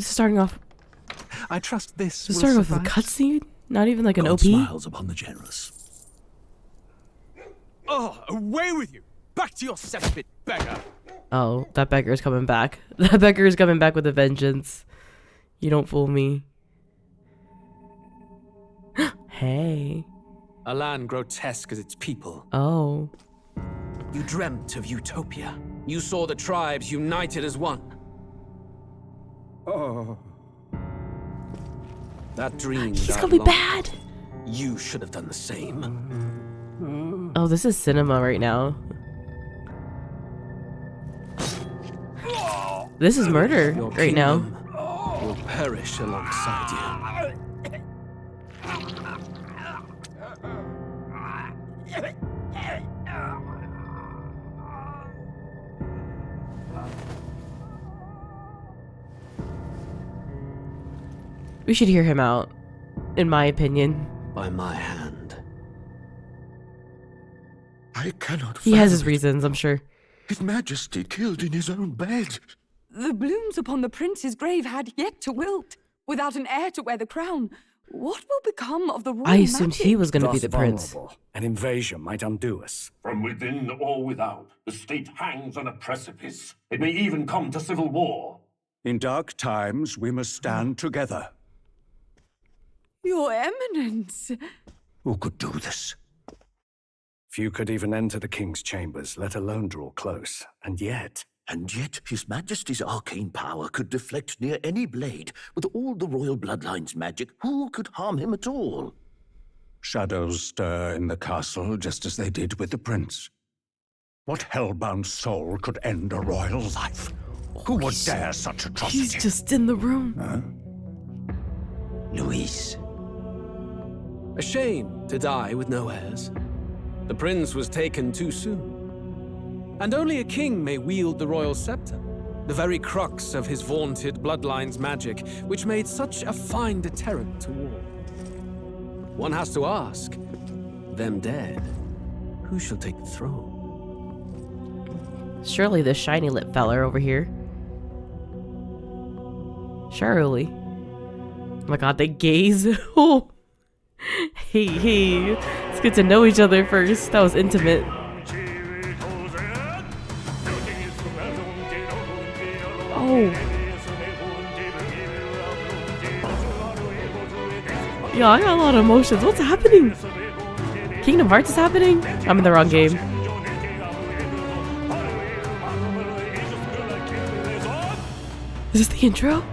This is starting off. I trust this will Starting off with a suffice. cutscene. Not even like an God OP. smiles upon the generous. Oh, away with you! Back to your cesspit, beggar! Oh, that beggar is coming back. That beggar is coming back with a vengeance. You don't fool me. Hey. A land grotesque as its people. Oh. You dreamt of utopia. You saw the tribes united as one. Oh. That dream He's died gonna be long. bad. You should have done the same. Oh, this is cinema right now. This is murder Your right now. kingdom will perish alongside you. We should hear him out, in my opinion. By my hand. I cannot. He has fathom his it. reasons, I'm sure. His Majesty killed in his own bed. The blooms upon the prince's grave had yet to wilt. Without an heir to wear the crown, what will become of the royal I assumed he magic? was going to be Thus the prince. vulnerable, an invasion might undo us. From within or without, the state hangs on a precipice. It may even come to civil war. In dark times, we must stand together. Your Eminence. Who could do this? Few could even enter the king's chambers, let alone draw close. And yet, His Majesty's arcane power could deflect near any blade. With all the royal bloodline's magic, who could harm him at all? shadows stir in the castle just as they did with the prince. What hellbound soul could end a royal life? Who would dare such atrocity? He's just in the room. Luis. A shame to die with no heirs. The prince was taken too soon. And only a king may wield the royal scepter, the very crux of his vaunted bloodline's magic, which made such a fine deterrent to war. One has to ask, them dead, who shall take the throne? Surely this shiny lip feller over here. Surely. Oh my god, they gaze. Oh. Hey, let's get to know each other first. That was intimate. Oh. Yeah, I got a lot of emotions. What's happening? Kingdom Hearts is happening? I'm in the wrong game. Is this the intro?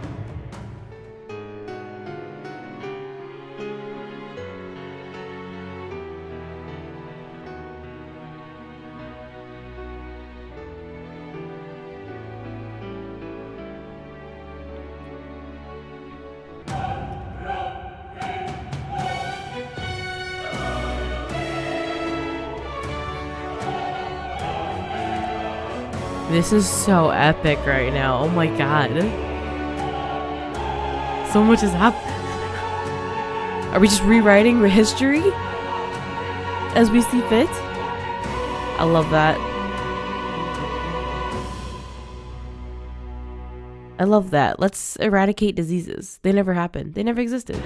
This is so epic right now. Oh my god. So much is happening. Are we just rewriting history as we see fit? I love that. I love that. Let's eradicate diseases. They never happened. They never existed.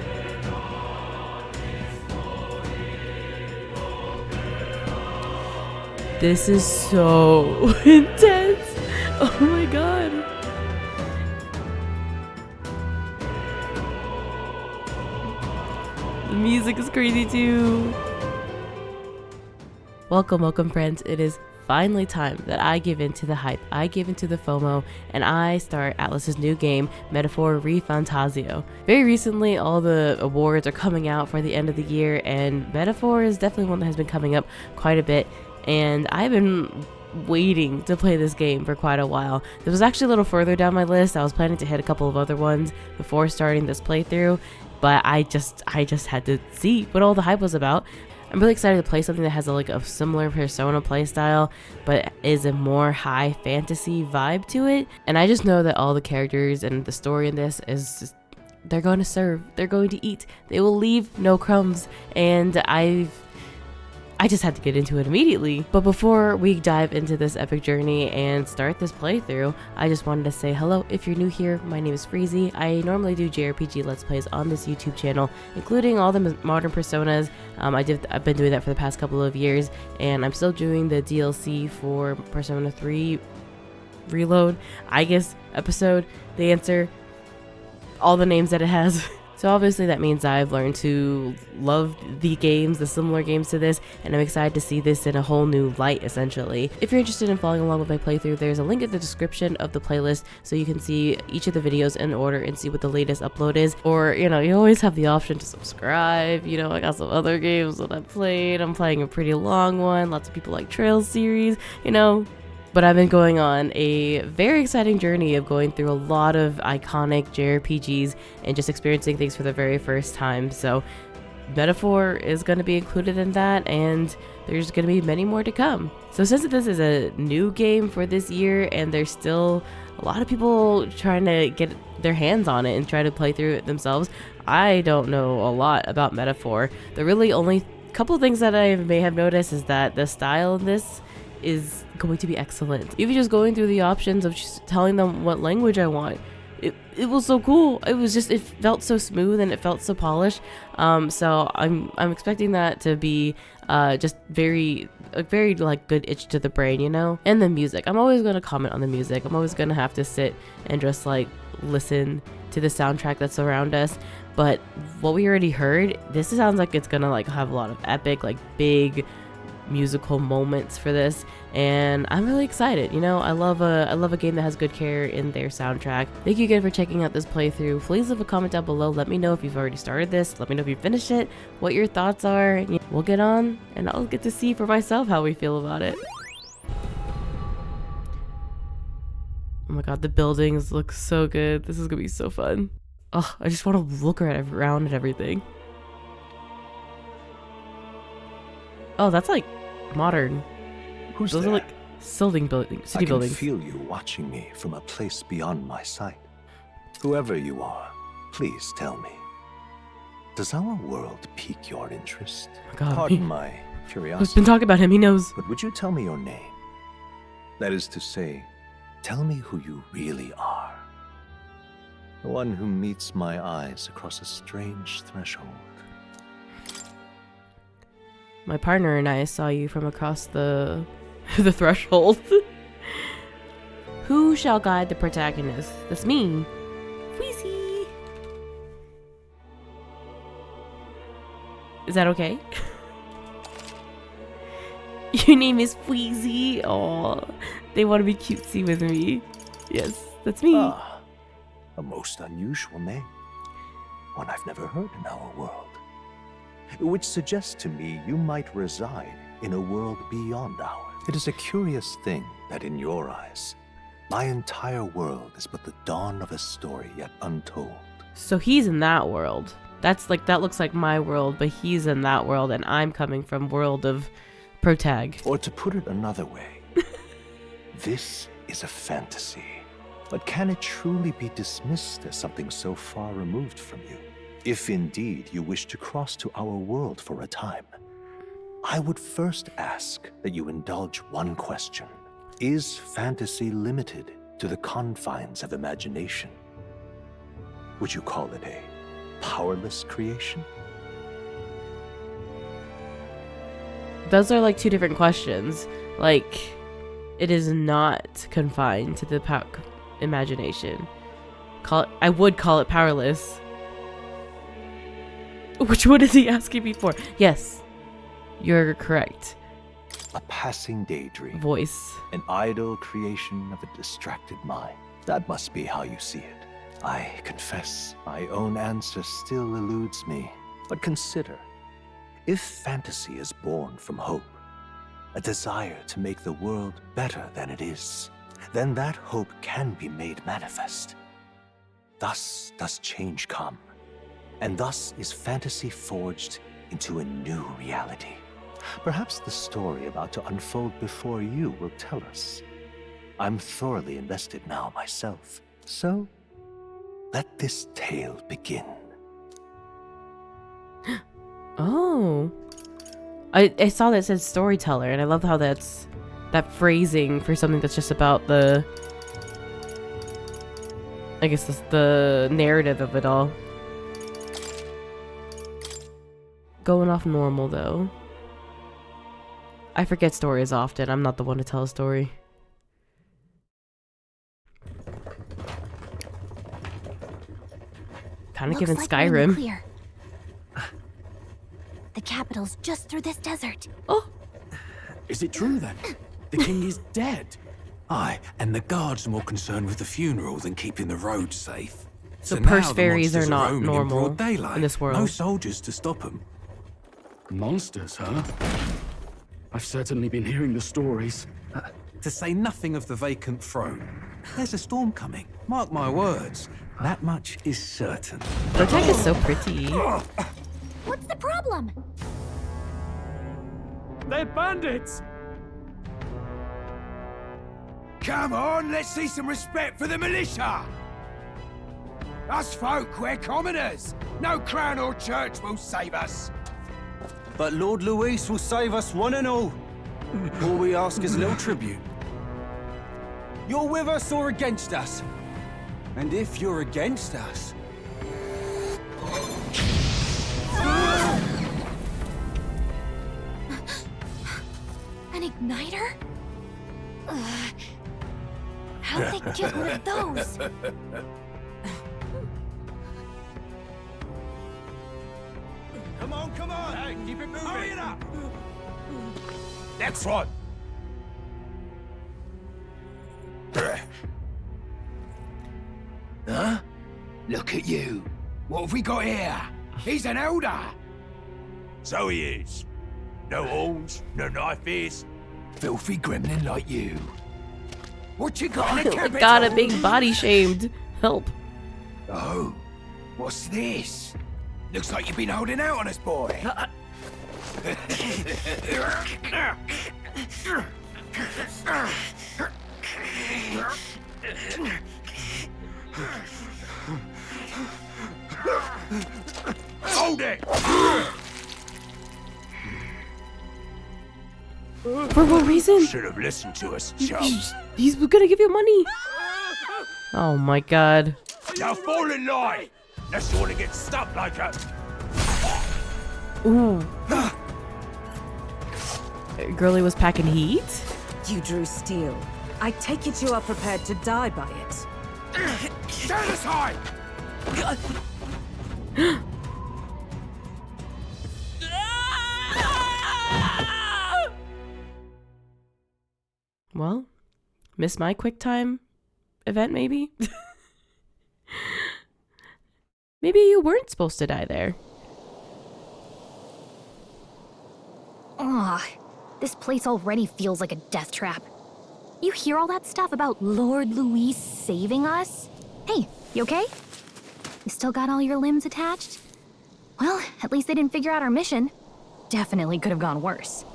This is so intense. Oh my god. The music is crazy too. Welcome friends. It is finally time that I give in to the hype, I give in to the FOMO, and I start Atlas's new game, Metaphor ReFantazio. Very recently, all the awards are coming out for the end of the year, and Metaphor is definitely one that has been coming up quite a bit, and I've been waiting to play this game for quite a while. This was actually a little further down my list. I was planning to hit a couple of other ones before starting this playthrough, but I just had to see what all the hype was about. I'm really excited to play something that has a similar Persona playstyle, but is a more high fantasy vibe to it. And I just know that all the characters and the story in this is just, they're going to serve, they're going to eat, they will leave no crumbs. And I I just had to get into it immediately. But before we dive into this epic journey and start this playthrough, I just wanted to say hello. If you're new here, my name is Freezhie. I normally do JRPG Let's Plays on this YouTube channel, including all the modern personas. I've been doing that for the past couple of years, and I'm still doing the DLC for Persona 3 Reload, Aigis episode. They answer all the names that it has. So obviously that means I've learned to love the games, the similar games to this, and I'm excited to see this in a whole new light, essentially. If you're interested in following along with my playthrough, there's a link in the description of the playlist so you can see each of the videos in order and see what the latest upload is. Or, you know, you always have the option to subscribe. You know, I got some other games that I played. I'm playing a pretty long one. Lots of people like Trails series, you know. But I've been going on a very exciting journey of going through a lot of iconic JRPGs and just experiencing things for the very first time. So Metaphor is going to be included in that, and there's going to be many more to come. So since this is a new game for this year and there's still a lot of people trying to get their hands on it and try to play through it themselves, I don't know a lot about Metaphor. The really only couple things that I may have noticed is that the style of this is going to be excellent. Even just going through the options of just telling them what language I want, it was so cool. It felt so smooth and it felt so polished. So I'm expecting that to be just a very like good itch to the brain, you know. And the music, I'm always going to comment on the music. I'm always going to have to sit and just like listen to the soundtrack that's around us. But what we already heard, this sounds like it's gonna like have a lot of epic, like big musical moments for this, and I'm really excited. You know, I love a game that has good care in their soundtrack. Thank you again for checking out this playthrough. Please leave a comment down below. Let me know if you've already started this. Let me know if you finished it, what your thoughts are. We'll get on and I'll get to see for myself how we feel about it. Oh my god, the buildings look so good. This is gonna be so fun. Oh, I just want to look around at everything. Oh, that's like modern. Who's Those there? are like city buildings. I can feel you watching me from a place beyond my sight. Whoever you are, please tell me. Does our world pique your interest? Oh my god, Pardon my I've curiosity. been talking about him, he knows. But would you tell me your name? That is to say, tell me who you really are. The one who meets my eyes across a strange threshold. My partner and I saw you from across the threshold. Who shall guide the protagonist? That's me. Freezhie. Is that okay? Your name is Freezhie. Aw, they want to be cutesy with me. Yes, that's me. Ah, a most unusual name. One I've never heard in our world. Which suggests to me you might reside in a world beyond ours. It is a curious thing that in your eyes, my entire world is but the dawn of a story yet untold. So he's in that world. That looks like my world, but he's in that world and I'm coming from world of protag. Or to put it another way, this is a fantasy. But can it truly be dismissed as something so far removed from you? If indeed you wish to cross to our world for a time, I would first ask that you indulge one question. Is fantasy limited to the confines of imagination? Would you call it a powerless creation? Those are like two different questions. Like, it is not confined to the imagination. I would call it powerless. Which one is he asking me for? Yes, you're correct. A passing daydream. Voice. An idle creation of a distracted mind. That must be how you see it. I confess, my own answer still eludes me. But consider, if fantasy is born from hope, a desire to make the world better than it is, then that hope can be made manifest. Thus does change come. And thus is fantasy forged into a new reality. Perhaps the story about to unfold before you will tell us. I'm thoroughly invested now myself. So, let this tale begin. Oh. I saw that it said storyteller, and I love how that's that phrasing for something that's just about the, I guess that's the narrative of it all. Going off normal though. I forget stories often. I'm not the one to tell a story. Kind of giving Looks like we're in the Skyrim. clear. The capital's just through this desert. Oh, Is it true then? The king is dead. Aye, and the guards are more concerned with the funeral than keeping the roads safe. So now purse the fairies monsters are not roaming normal in broad daylight. in this world. No soldiers to stop them. Monsters, huh? I've certainly been hearing the stories. To say nothing of the vacant throne. There's a storm coming. Mark my words. That much is certain. Protect is so pretty. What's the problem? They're bandits! Come on, let's see some respect for the militia! Us folk, we're commoners. No crown or church will save us. But Lord Luis will save us one and all. All we ask is a little tribute. You're with us or against us? And if you're against us... An igniter? How'd they get one of those? Come on! Hey, keep it moving! Hurry it up! Next one! Huh? Look at you. What have we got here? He's an elder. So he is. No horns, no knife ears. Filthy gremlin like you. What you got in the capital? God, I'm being body shamed. Help. Oh, what's this? Looks like you've been holding out on us, boy. Hold it! For what reason? Should have listened to us, chum. He's gonna give you money. Oh my god. Now fall in line, unless you want to get stuck like a... Ooh. Girlie was packing heat? You drew steel. I take it you are prepared to die by it. Stand aside! Well, missed my quick time event maybe? Maybe you weren't supposed to die there. Ugh, this place already feels like a death trap. You hear all that stuff about Lord Luis saving us? Hey, you okay? You still got all your limbs attached? Well, at least they didn't figure out our mission. Definitely could have gone worse.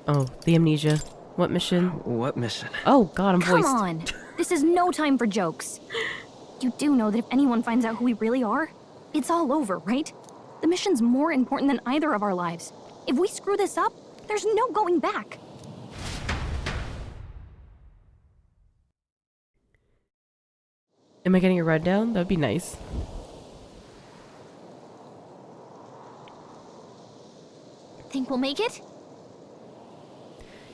Oh, the amnesia. What mission? What mission? Oh god, I'm Come voiced. on, this is no time for jokes. You do know that if anyone finds out who we really are, it's all over, right? The mission's more important than either of our lives. If we screw this up, there's no going back. Am I getting a rundown? That'd be nice. Think we'll make it?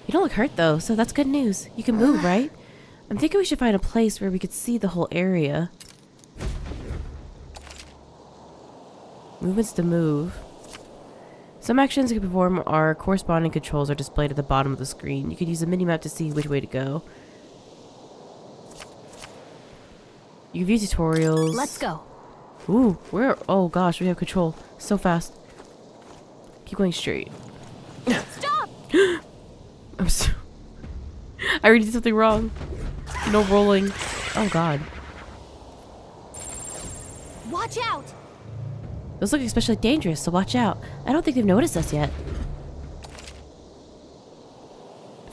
You don't look hurt though, so that's good news. You can move, right? I'm thinking we should find a place where we could see the whole area. Movements to move. Some actions you can perform are corresponding controls are displayed at the bottom of the screen. You could use a mini-map to see which way to go. You can view tutorials. Let's go. Ooh, where? Oh gosh, we have control. So fast. Keep going straight. Stop! I'm so... I already did something wrong. No rolling. Oh god. Watch out! Those look especially dangerous, so watch out. I don't think they've noticed us yet.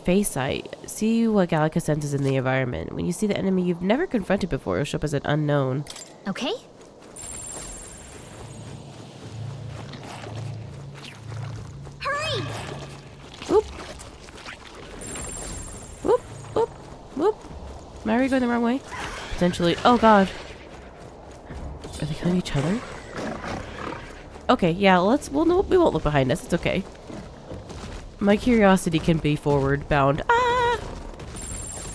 Face sight. See what Gallica senses in the environment. When you see the enemy you've never confronted before, it'll show up as an unknown. Okay. Am I already going the wrong way? Potentially. Oh god. Are they killing each other? Okay, yeah, we won't look behind us. It's okay. My curiosity can be forward bound. Ah!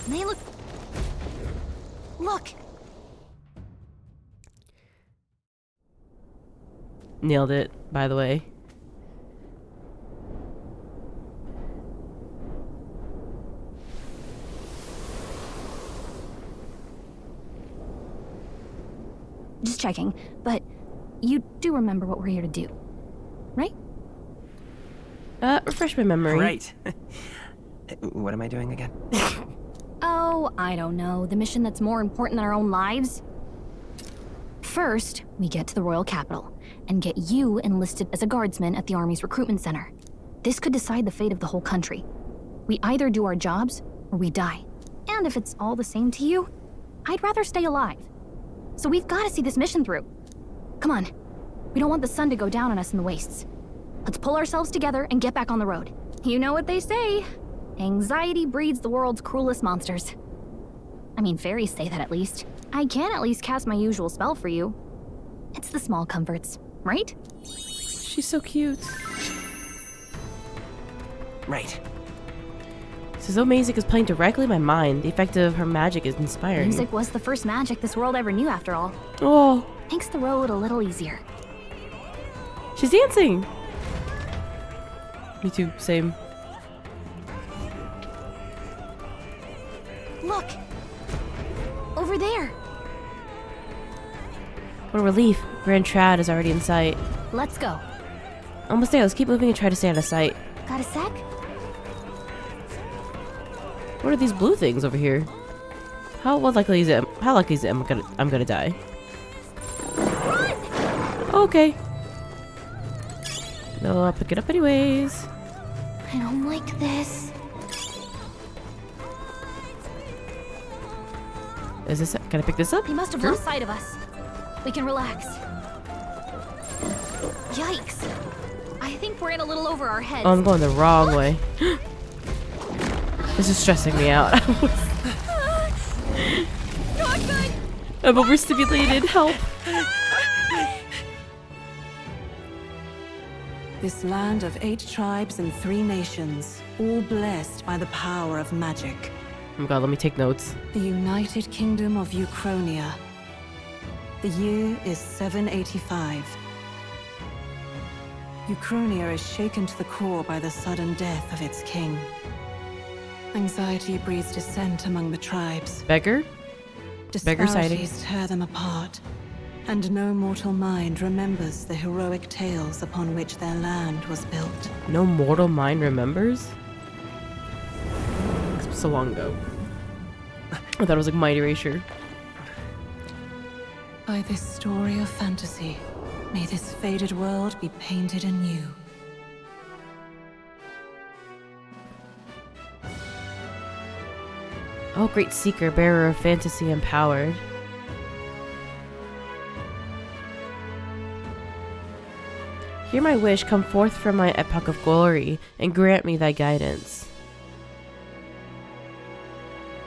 They look. Look! Nailed it, by the way. Just checking, but you do remember what we're here to do, right? Refresh my memory. Right. What am I doing again? Oh, I don't know. The mission that's more important than our own lives? First, we get to the royal capital and get you enlisted as a guardsman at the army's recruitment center. This could decide the fate of the whole country. We either do our jobs or we die. And if it's all the same to you, I'd rather stay alive. So we've got to see this mission through. Come on. We don't want the sun to go down on us in the wastes. Let's pull ourselves together and get back on the road. You know what they say. Anxiety breeds the world's cruelest monsters. I mean, fairies say that at least. I can at least cast my usual spell for you. It's the small comforts, right? She's so cute. Right. This is so amazing because playing directly in my mind, the effect of her magic is inspiring. Music was the first magic this world ever knew after all. Oh. Makes the road a little easier. She's dancing. Me too, same. Look! Over there! What a relief. Grand Trad is already in sight. Let's go. Almost there. Let's keep moving and try to stay out of sight. Got a sec? What are these blue things over here? How likely is it? How likely is it I'm gonna die? Okay. No, I'll pick it up anyways. I don't like this. Is this? Can I pick this up? They must have lost sight of us. We can relax. Yikes! I think we're in a little over our heads. Oh, I'm going the wrong way. This is stressing me out. Not good. I'm overstimulated. Help! This land of 8 tribes and 3 nations, all blessed by the power of magic. Oh my god, let me take notes. The United Kingdom of Uchronia. The year is 785. Uchronia is shaken to the core by the sudden death of its king. Anxiety breeds dissent among the tribes. Beggar? Beggar sighting. Disparities tear them apart, and no mortal mind remembers the heroic tales upon which their land was built. No mortal mind remembers? So long ago. I thought it was like Mighty Erasure. By this story of fantasy, may this faded world be painted anew. Oh, great seeker, bearer of fantasy empowered. Hear my wish, come forth from my epoch of glory, and grant me thy guidance.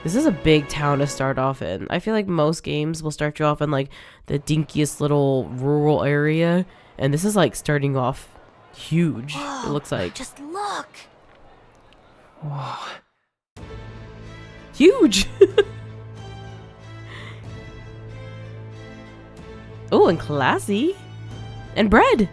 This is a big town to start off in. I feel like most games will start you off in like the dinkiest little rural area, and this is like starting off huge. Whoa, it looks like. Just look. Whoa. Huge. Oh, and classy. And bread.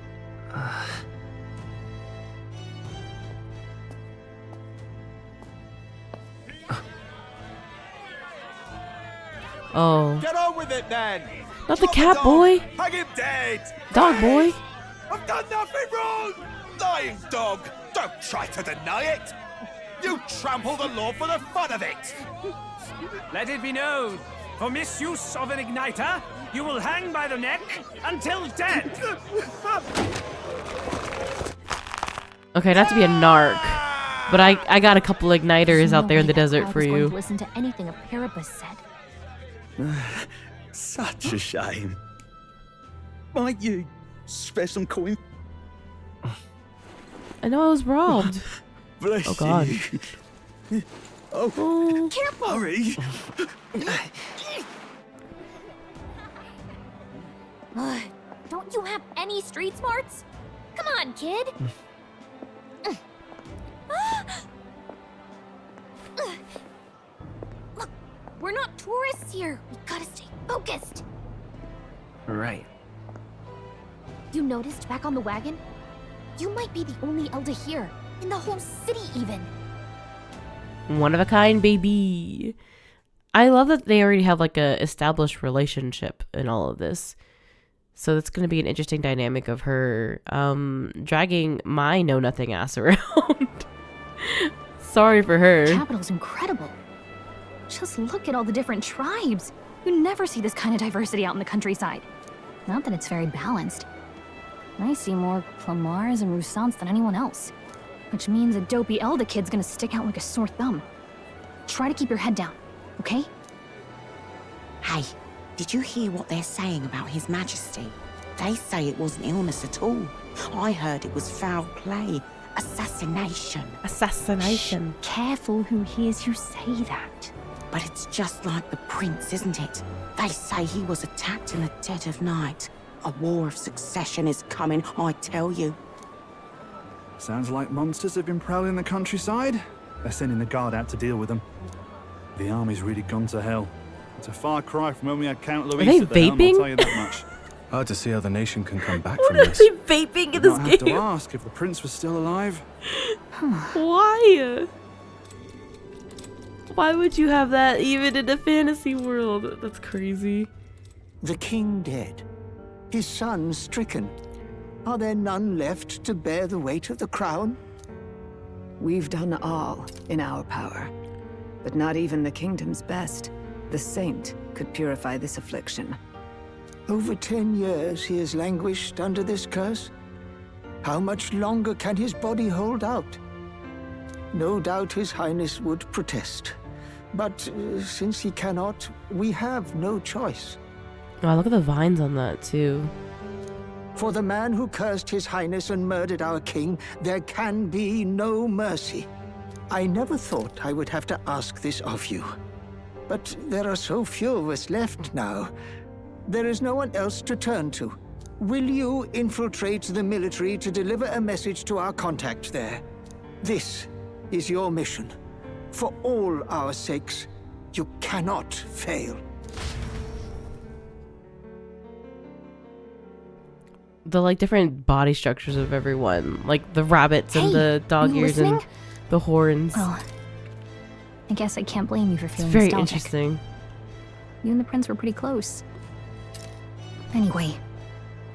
Oh. Get on with it then! Not the cat boy. Hang him dead! Dog boy. I've done nothing wrong! Lying dog! Don't try to deny it! You trample the law for the fun of it! Let it be known, for misuse of an igniter, you will hang by the neck until dead! Okay, not to be a narc, but I got a couple igniters out there in the desert for you. To listen to anything a Parapus said. Such a shame. Might you spare some coin? I know I was robbed. Bless oh god. you. Oh, Careful! hurry! Don't you have any street smarts? Come on, kid! Look, we're not tourists here. We gotta stay focused. Right. You noticed back on the wagon? You might be the only Elder here, in the whole city even. One of a kind, baby. I love that they already have like a established relationship in all of this. So that's going to be an interesting dynamic of her dragging my know-nothing ass around. Sorry for her. The capital's incredible. Just look at all the different tribes. You never see this kind of diversity out in the countryside. Not that it's very balanced. I see more Clamars and Roussants than anyone else. Which means a dopey Elder kid's gonna stick out like a sore thumb. Try to keep your head down, okay? Hey, did you hear what they're saying about His Majesty? They say it wasn't illness at all. I heard it was foul play. Assassination. Assassination. Shh, careful who hears you say that. But it's just like the prince, isn't it? They say he was attacked in the dead of night. A war of succession is coming, I tell you. Sounds like monsters have been prowling the countryside. They're sending the guard out to deal with them. The army's really gone to hell. It's a far cry from when we had Count Louis at the helm, I'll tell you that much. Hard to see how the nation can come back What from are this. they vaping in this I have to game? ask if the prince was still alive. Why? Why would you have that even in a fantasy world? That's crazy. The king dead. His son stricken. Are there none left to bear the weight of the crown? We've done all in our power, but not even the kingdom's best. The saint could purify this affliction. Over 10 years he has languished under this curse. How much longer can his body hold out? No doubt His Highness would protest. But since he cannot, we have no choice. Wow, look at the vines on that too. For the man who cursed His Highness and murdered our king, there can be no mercy. I never thought I would have to ask this of you. But there are so few of us left now. There is no one else to turn to. Will you infiltrate the military to deliver a message to our contact there? This is your mission. For all our sakes, you cannot fail. The like different body structures of everyone, like the rabbits and the dog ears and the horns. Well, I guess I can't blame you for It's feeling very nostalgic. interesting. You and the prince were pretty close. Anyway,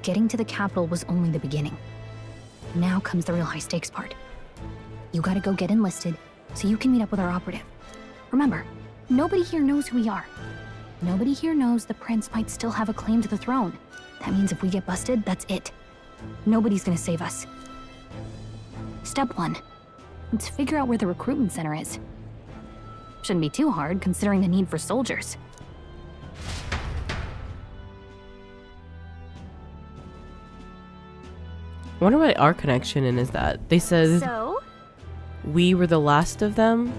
getting to the capital was only the beginning. Now comes the real high stakes part. You gotta go get enlisted so you can meet up with our operative. Remember, nobody here knows who we are. Nobody here knows the prince might still have a claim to the throne. That means if we get busted, that's it. Nobody's gonna save us. Step 1. Let's figure out where the recruitment center is. Shouldn't be too hard, considering the need for soldiers. I wonder what our connection in is that. They said So? we were the last of them.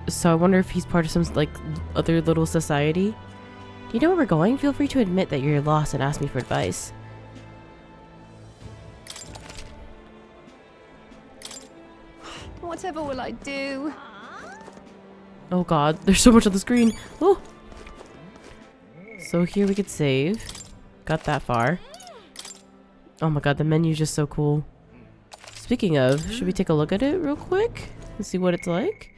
So I wonder if he's part of some like other little society. Do you know where we're going? Feel free to admit that you're lost and ask me for advice. Whatever will I do? Oh god, there's so much on the screen. Oh. So here we could save. Got that far. Oh my god, the menu's just so cool. Speaking of, should we take a look at it real quick and see what it's like?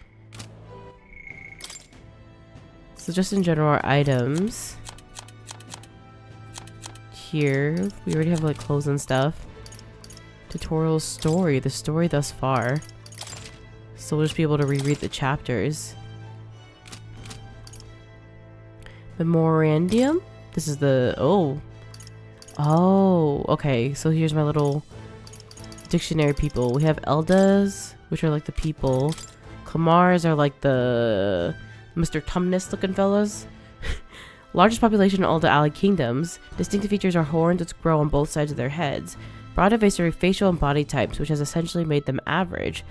So just in general, our items. Here, we already have like clothes and stuff. Tutorial story, the story thus far. So we'll just be able to reread the chapters. Memorandum? This is the, oh, okay. So here's my little dictionary people. We have Eldas, which are like the people. Clamars are like the Mr. Tumnus looking fellas. Largest population in all the allied kingdoms. Distinctive features are horns which grow on both sides of their heads. Broad and facial and body types, which has essentially made them average.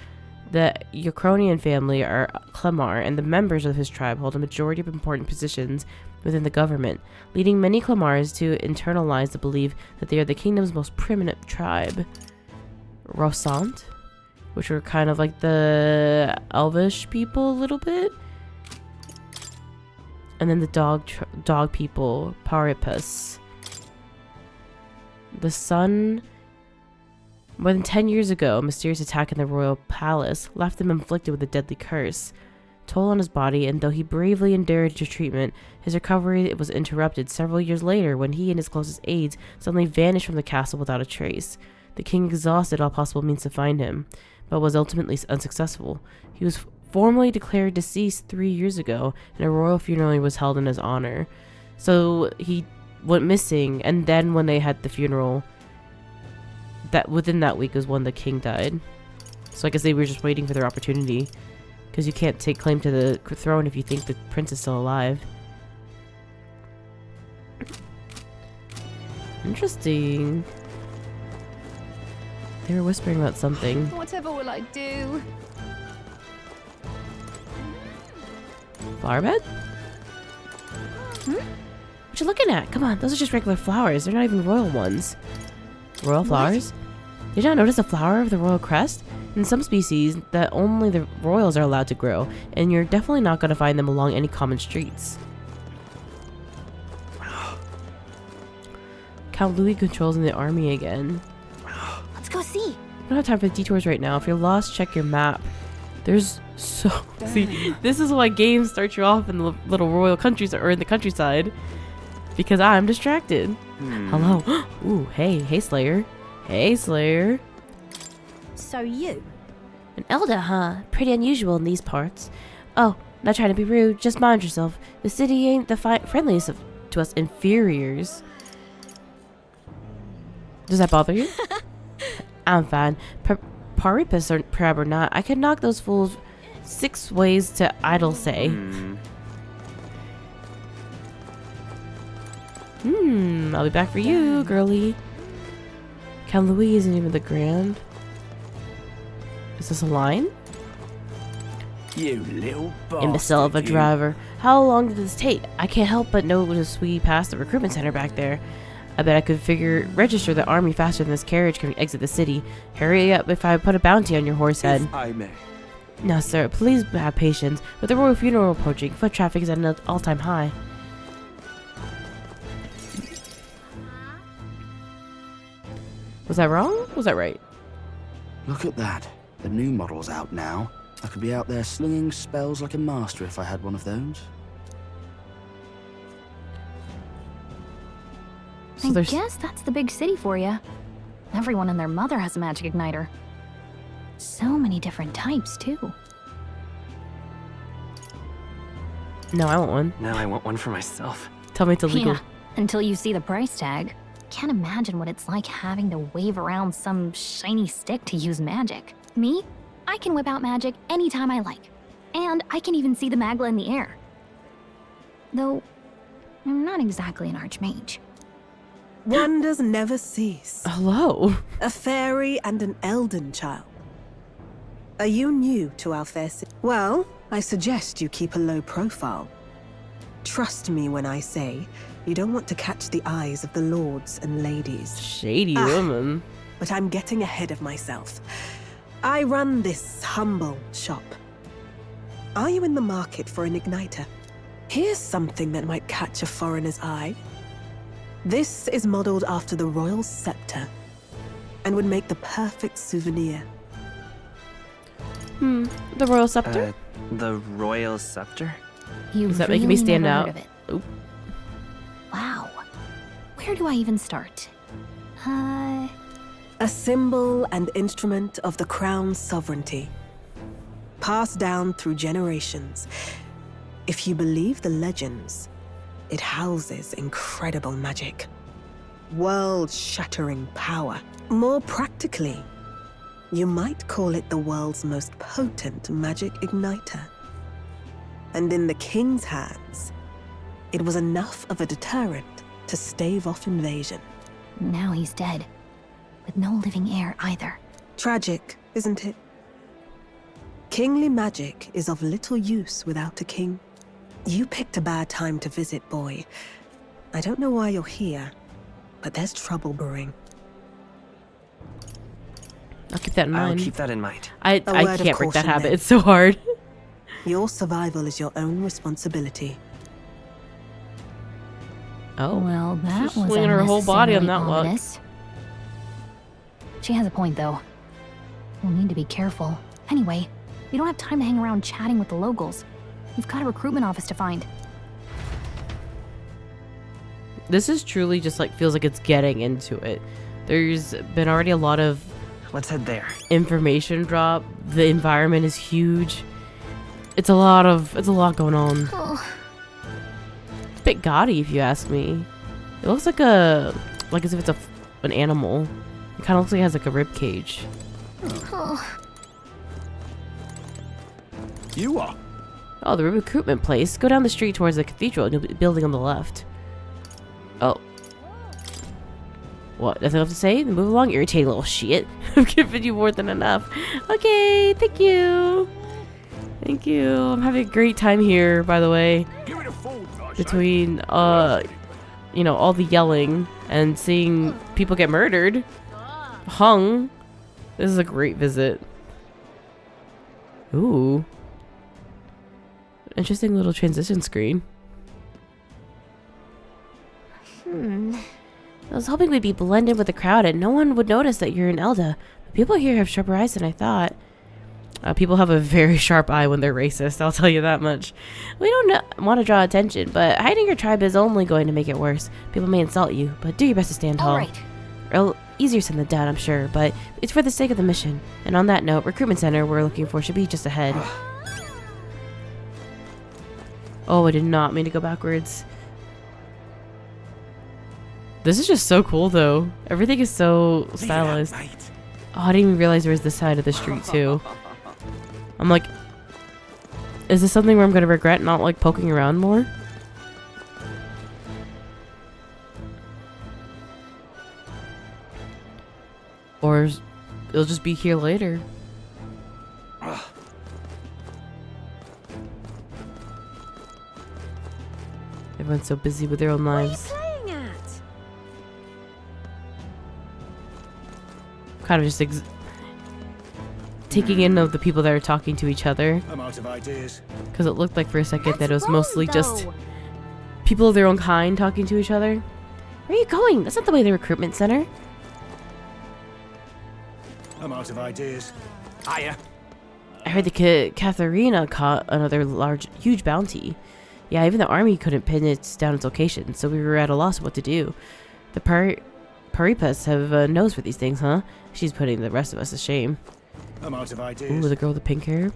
The Ukrainian family are Clemar, and the members of his tribe hold a majority of important positions within the government, leading many Clemars to internalize the belief that they are the kingdom's most primitive tribe. Rosant, which were kind of like the Elvish people a little bit. And then the dog people, Paripus. The son, more than 10 years ago, a mysterious attack in the royal palace left him inflicted with a deadly curse. Toll on his body, and though he bravely endured treatment, his recovery was interrupted several years later when he and his closest aides suddenly vanished from the castle without a trace. The king exhausted all possible means to find him, but was ultimately unsuccessful. He was formally declared deceased 3 years ago, and a royal funeral was held in his honor. So he went missing, and then when they had the funeral, that within that week was when the king died. So I guess they were just waiting for their opportunity, because you can't take claim to the throne if you think the prince is still alive. Interesting. They were whispering about something. Whatever will I do? Flower bed? What you looking at? Come on, those are just regular flowers. They're not even royal ones. Royal flowers? Did you not notice the flower of the royal crest? In some species, that only the royals are allowed to grow, and you're definitely not going to find them along any common streets. Count Louis controls in the army again. Let's go see. I don't have time for detours right now. If you're lost, check your map. There's so... See, this is why games start you off in the little royal countries or in the countryside. Because I'm distracted. Hello. Ooh, hey Slayer. Hey, Slayer. So you? An elder, huh? Pretty unusual in these parts. Oh, not trying to be rude. Just mind yourself. The city ain't the friendliest to us inferiors. Does that bother you? I'm fine. Paripus or Prab or not, I could knock those fools 6 ways to idle say. I'll be back for you, girly. Count Louis isn't even the grand. Is this a line? You little bastard. Imbecile of a driver. How long did this take? I can't help but notice we passed the recruitment center back there. I bet I could register the army faster than this carriage can exit the city. Hurry up if I put a bounty on your horse head. If I may. No, sir, please have patience. With the royal funeral approaching, foot traffic is at an all-time high. Was that wrong? Was that right? Look at that. The new model's out now. I could be out there slinging spells like a master if I had one of those. So I guess that's the big city for you. Everyone and their mother has a magic igniter. So many different types, too. No, I want one. No, I want one for myself. Tell me it's illegal. Yeah, until you see the price tag. Can't imagine what it's like having to wave around some shiny stick to use magic. Me? I can whip out magic anytime I like. And I can even see the magla in the air. Though, I'm not exactly an archmage. Wonders never cease. Hello. A fairy and an elden child. Are you new to our fair city? Well, I suggest you keep a low profile. Trust me when I say you don't want to catch the eyes of the lords and ladies. Shady woman. But I'm getting ahead of myself. I run this humble shop. Are you in the market for an igniter? Here's something that might catch a foreigner's eye. This is modeled after the royal scepter and would make the perfect souvenir. The royal scepter? The royal scepter? Is that making me stand never out? heard of it. Wow. Where do I even start? A symbol and instrument of the crown's sovereignty. Passed down through generations. If you believe the legends, it houses incredible magic. World-shattering power. More practically, you might call it the world's most potent magic igniter. And in the king's hands, it was enough of a deterrent to stave off invasion. Now he's dead. With no living heir either. Tragic, isn't it? Kingly magic is of little use without a king. You picked a bad time to visit, boy. I don't know why you're here, but there's trouble brewing. I'll keep that in mind. I'll keep that in mind. I can't break that habit. It's so hard. Your survival is your own responsibility. Oh. Well, that She's was swinging her whole body on that walk. ominous. She has a point, though. We'll need to be careful. Anyway, we don't have time to hang around chatting with the locals. We've got a recruitment office to find. This is truly just like feels like it's getting into it. There's been already a lot of let's head there. Information drop. The environment is huge. It's a lot going on. Oh. It's a bit gaudy if you ask me. It looks like as if it's an animal. It kind of looks like it has like a rib cage. Oh. You are. Oh, the recruitment place. Go down the street towards the cathedral and you'll be building on the left. Oh. What? Nothing left to say? Then move along, irritating little shit. I've given you more than enough. Okay, thank you. Thank you. I'm having a great time here, by the way. Between, you know, all the yelling and seeing people get murdered. Hung. This is a great visit. Ooh. Interesting little transition screen. I was hoping we'd be blended with the crowd and no one would notice that you're an Elda. But people here have sharper eyes than I thought. People have a very sharp eye when they're racist, I'll tell you that much. We don't want to draw attention, but hiding your tribe is only going to make it worse. People may insult you, but do your best to stand tall. Alright. Easier said than done, I'm sure, but it's for the sake of the mission. And on that note, recruitment center we're looking for should be just ahead. Oh, I did not mean to go backwards. This is just so cool, though. Everything is so stylized. Oh, I didn't even realize there was this side of the street, too. I'm like, is this something where I'm going to regret not, like, poking around more? Or it'll just be here later. Everyone's so busy with their own lives. Kind of just taking in of the people that are talking to each other. I'm out of ideas. Because it looked like for a second that it was mostly just people of their own kind talking to each other. Where are you going? That's not the way the recruitment center. I'm out of ideas. Hiya. I heard the Katharina caught another huge bounty. Yeah, even the army couldn't pin down its location, so we were at a loss of what to do. The Paripas have a nose for these things, huh? She's putting the rest of us to shame. I'm out of ideas. Ooh, the girl with the pink hair.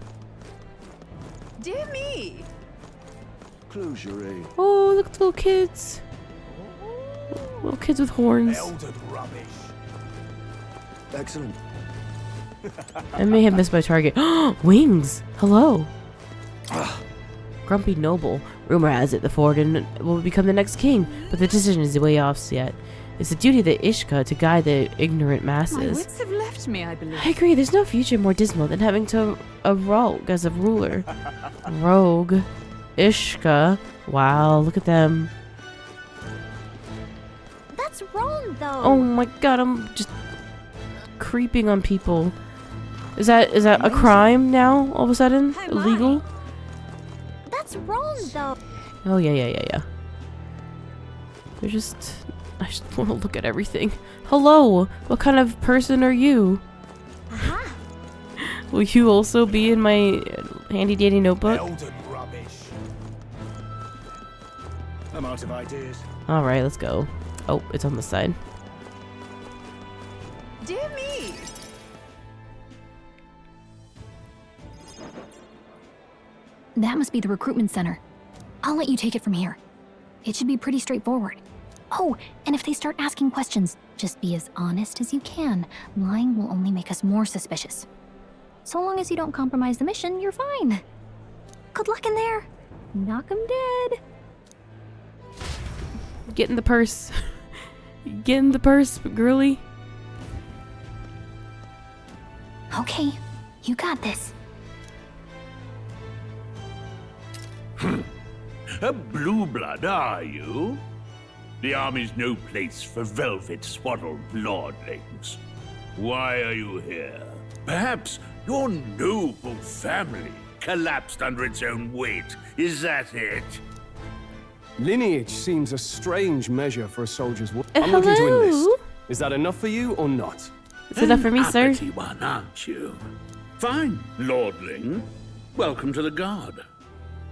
Dear me. Close your eyes. Oh, look at the little kids. Little kids with horns. Rubbish. Excellent. I may have missed my target. Wings! Hello! Grumpy noble. Rumor has it the Forden will become the next king, but the decision is way off yet. It's the duty of the Ishka to guide the ignorant masses. My wits have left me, I believe. I agree, there's no future more dismal than having a rogue as a ruler. Rogue. Ishka. Wow, look at them. That's wrong, though. Oh my god, I'm just creeping on people. Is that a crime now, all of a sudden? Illegal? That's wrong, though. Oh, yeah. I just want to look at everything. Hello, what kind of person are you? Aha. Will you also be in my handy dandy notebook? Rubbish. I'm out of ideas. Alright, let's go. Oh, it's on the side. Dear me. That must be the recruitment center. I'll let you take it from here. It should be pretty straightforward. Oh, and if they start asking questions, just be as honest as you can. Lying will only make us more suspicious. So long as you don't compromise the mission, you're fine. Good luck in there. Knock 'em dead. Get in the purse. Get in the purse, girly. Okay, you got this. A blue blood, are you? The army's no place for velvet-swaddled lordlings. Why are you here? Perhaps your noble family collapsed under its own weight. Is that it? Lineage seems a strange measure for a soldier's work. I'm looking to enlist. Is that enough for you or not? It's enough for me, sir. An uppity one, aren't you? Fine, lordling. Welcome to the Guard,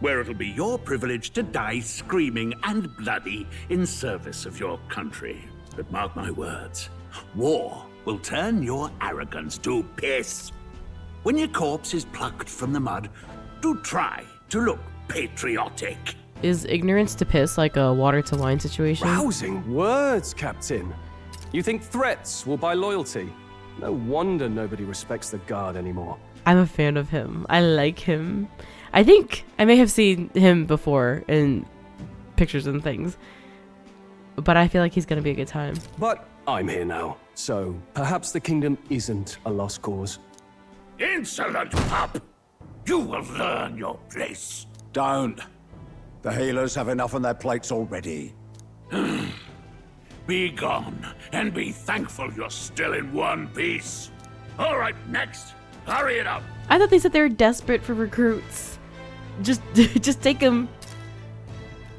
where it'll be your privilege to die screaming and bloody in service of your country. But mark my words, war will turn your arrogance to piss. When your corpse is plucked from the mud, do try to look patriotic. Is ignorance to piss like a water to wine situation? Rousing words, Captain. You think threats will buy loyalty? No wonder nobody respects the Guard anymore. I'm a fan of him. I like him. I think I may have seen him before in pictures and things, but I feel like he's gonna be a good time. But I'm here now, so perhaps the kingdom isn't a lost cause. Insolent pup! You will learn your place. Don't. The healers have enough on their plates already. Be gone, and be thankful you're still in one piece. All right, next. Hurry it up. I thought they said they were desperate for recruits. Just take them.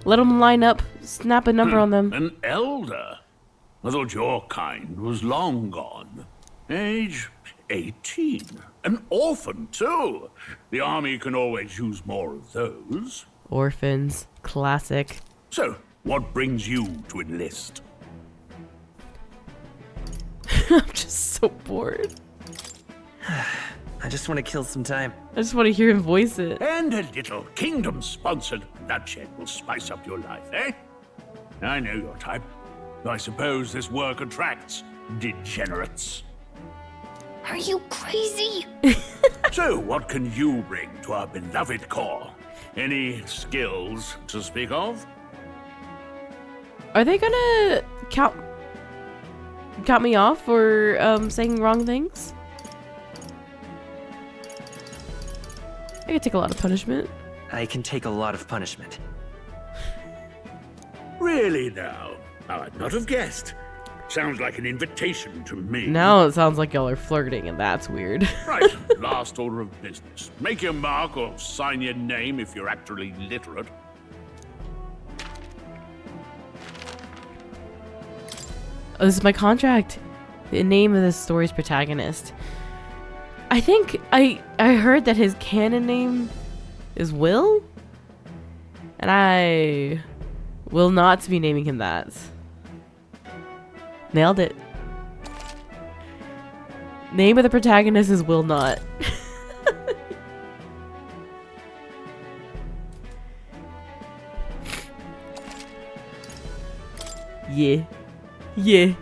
Let them line up. Snap a number on them. An elder? I thought your kind was long gone. Age 18. An orphan, too. The army can always use more of those. Orphans. Classic. So, what brings you to enlist? I'm just so bored. I just want to kill some time. I just want to hear him voice it. And a little kingdom-sponsored bloodshed will spice up your life, eh? I know your type. I suppose this work attracts degenerates. Are you crazy? So, what can you bring to our beloved corps? Any skills to speak of? Are they gonna count me off for saying wrong things? I could take a lot of punishment. I can take a lot of punishment. Really now? I'd not have guessed. Sounds like an invitation to me. Now it sounds like y'all are flirting, and that's weird. Right, last order of business. Make your mark or sign your name if you're actually literate. Oh, this is my contract. The name of this story's protagonist. I think I heard that his canon name is Will, and I will not be naming him that. Nailed it. Name of the protagonist is Will Not. Yeah. Yeah.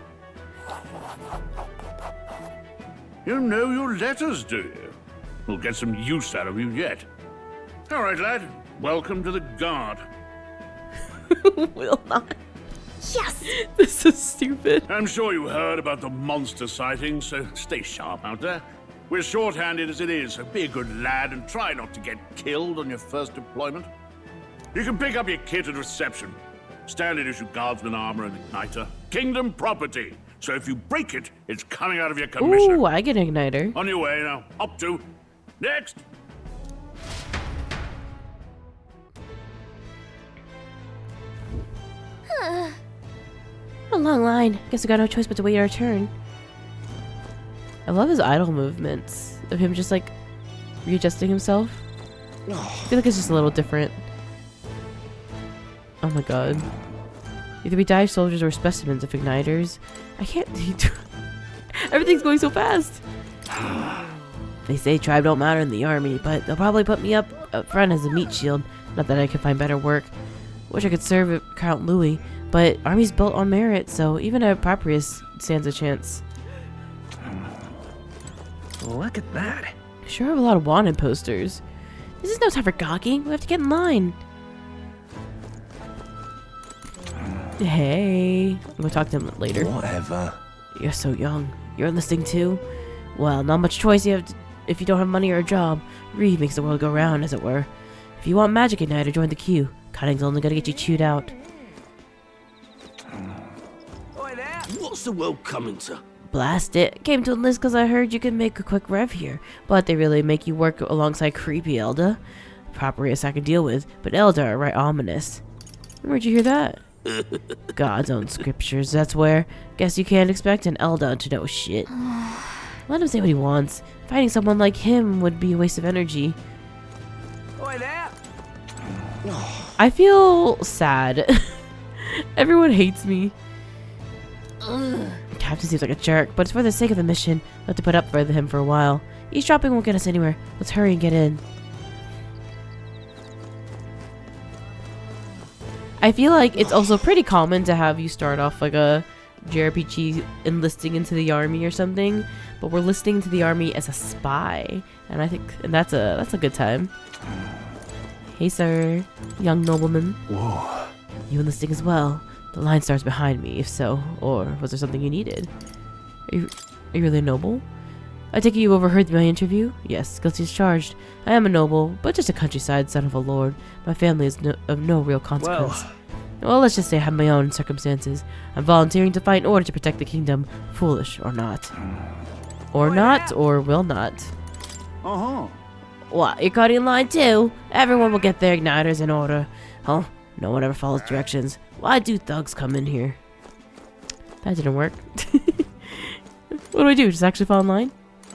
You know your letters, do you? We'll get some use out of you yet. All right, lad. Welcome to the Guard. Will not. Yes! This is stupid. I'm sure you heard about the monster sightings, so stay sharp out there. We're short-handed as it is, so be a good lad and try not to get killed on your first deployment. You can pick up your kit at reception. Standard issue guardsman armor and igniter. Kingdom property. So if you break it, it's coming out of your commission. Ooh, I get an igniter. On your way now. Up to. Next. A long line. Guess we got no choice but to wait our turn. I love his idle movements of him just like readjusting himself. I feel like it's just a little different. Oh my god. Either we dive soldiers or specimens of igniters. I can't. Everything's going so fast. They say tribe don't matter in the army, but they'll probably put me up front as a meat shield. Not that I could find better work. Wish I could serve at Count Louis, but army's built on merit, so even a Papyrus stands a chance. Look at that. Sure have a lot of wanted posters. This is no time for gawking. We have to get in line. Hey. I'm gonna talk to him later. Whatever. You're so young. You're enlisting too? Well, not much choice you have if you don't have money or a job. Re makes the world go round, as it were. If you want magic igniter, join the queue. Cunning's only gonna get you chewed out. What's the world coming to? Blast it. Came to enlist because I heard you can make a quick rev here, but they really make you work alongside creepy Elda. Proper race I can deal with, but Elda are right ominous. Where'd you hear that? God's own scriptures, that's where. Guess you can't expect an Elda to know shit. Let him say what he wants. Fighting someone like him would be a waste of energy. I feel sad. Everyone hates me. Captain seems like a jerk, but it's for the sake of the mission. We'll have to put up with him for a while. Eavesdropping won't get us anywhere. Let's hurry and get in. I feel like it's also pretty common to have you start off like a JRPG enlisting into the army or something, but we're listing into the army as a spy, and I think that's a good time. Hey sir, young nobleman. Whoa. You enlisting as well? The line starts behind me, if so, or was there something you needed? Are you really a noble? I take it you overheard my interview? Yes, guilty as charged. I am a noble, but just a countryside son of a lord. My family is of no real consequence. Well, let's just say I have my own circumstances. I'm volunteering to fight in order to protect the kingdom, foolish or not. Or not, or will not. What, you're cutting in line too? Everyone will get their igniters in order. Huh? No one ever follows directions. Why do thugs come in here? That didn't work. What do I do? Just actually fall in line?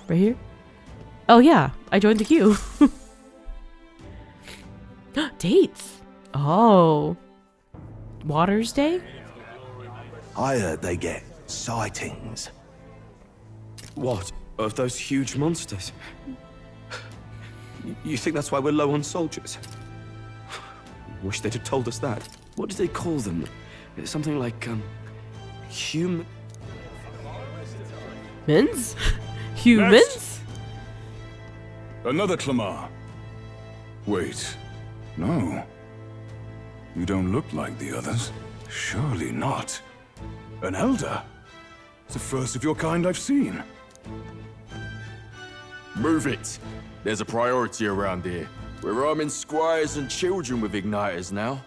Right here? Oh yeah, I joined the queue. Dates. Oh. Water's Day? I heard they get sightings. What? Of those huge monsters? You think that's why we're low on soldiers? Wish they'd have told us that. What do they call them? Something like, Humans? Humans? Next. Another Clamar. Wait. No. You don't look like the others. Surely not. An elder? It's the first of your kind I've seen. Move it. There's a priority around here. We're arming squires and children with igniters now.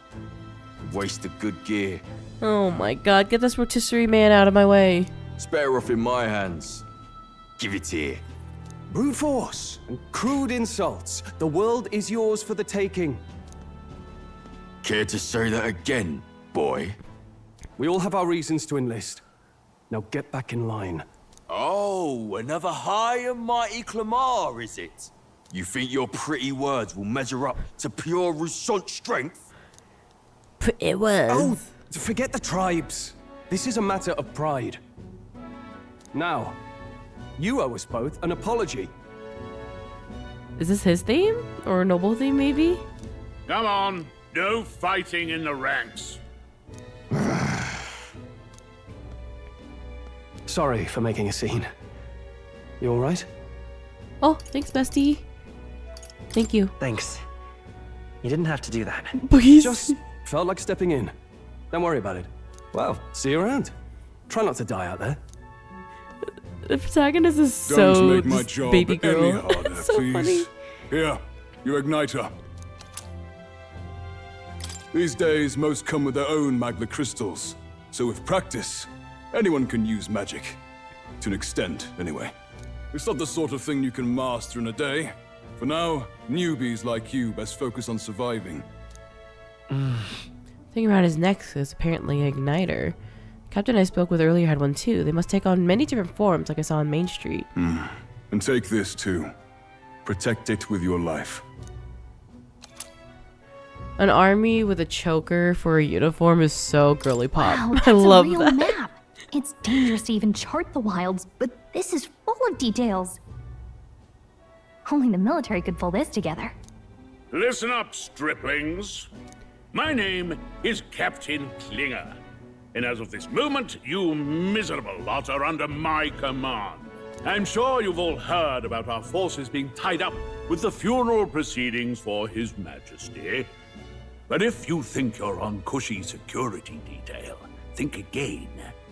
Waste of good gear. Oh my god, get this rotisserie man out of my way. It's better off in my hands. Give it here. Brute force and crude insults. The world is yours for the taking. Care to say that again, boy? We all have our reasons to enlist. Now get back in line. Oh, another high and mighty Clamar, is it? You think your pretty words will measure up to pure Rousant strength? Pretty words? Oh, forget the tribes. This is a matter of pride. Now, you owe us both an apology. Is this his theme? Or a noble theme, maybe? Come on, no fighting in the ranks. Sorry for making a scene. You all right? Oh, thanks, bestie. Thank you. Thanks. You didn't have to do that. Please. Just felt like stepping in. Don't worry about it. Well, see you around. Try not to die out there. The protagonist is Don't so make my job baby girl. any harder, So please. funny. Here, your igniter. These days, most come with their own magna crystals. So with practice, anyone can use magic. To an extent, anyway. It's not the sort of thing you can master in a day. For now, newbies like you best focus on surviving. Thing around his neck is apparently an igniter. Captain I spoke with earlier had one too. They must take on many different forms like I saw on Main Street. And take this too. Protect it with your life. An army with a choker for a uniform is so girly pop. Wow, that's I love a real that. map. It's dangerous to even chart the wilds, but this is full of details. Only the military could pull this together. Listen up, striplings. My name is Captain Klinger. And as of this moment, you miserable lot are under my command. I'm sure you've all heard about our forces being tied up with the funeral proceedings for His Majesty. But if you think you're on cushy security detail, think again.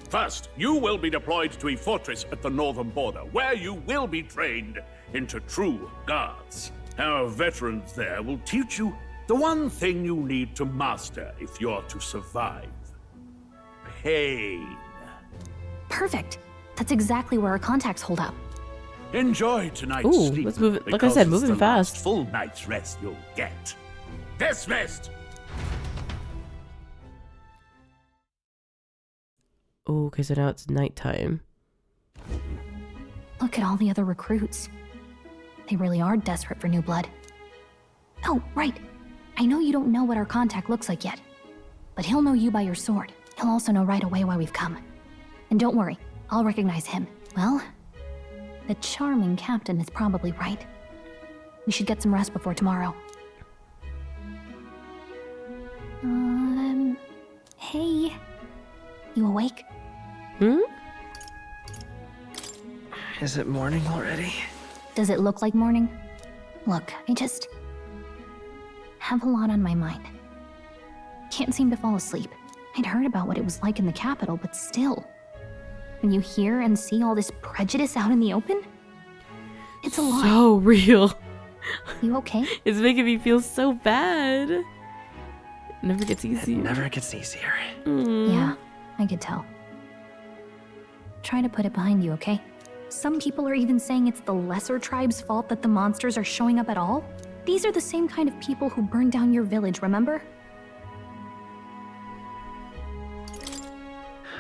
First, you will be deployed to a fortress at the northern border, where you will be trained into true guards. Our veterans there will teach you The one thing you need to master if you're to survive. Pain. Perfect. That's exactly where our contacts hold up. Enjoy tonight's sleep. Let's move it. Like I said, moving fast. Full night's rest you'll get. Dismissed. Oh, okay, so now it's nighttime. Look at all the other recruits. They really are desperate for new blood. Oh, right. I know you don't know what our contact looks like yet, but he'll know you by your sword. He'll also know right away why we've come. And don't worry, I'll recognize him. Well, the charming captain is probably right. We should get some rest before tomorrow. Hey. You awake? Is it morning already? Does it look like morning? Look, I just have a lot on my mind. Can't seem to fall asleep. I'd heard about what it was like in the capital, but still. When you hear and see all this prejudice out in the open, it's a lot. So real. You okay? It's making me feel so bad. It never gets easier. It never gets easier. Yeah, I could tell. Try to put it behind you, okay? Some people are even saying it's the lesser tribe's fault that the monsters are showing up at all. These are the same kind of people who burned down your village, remember?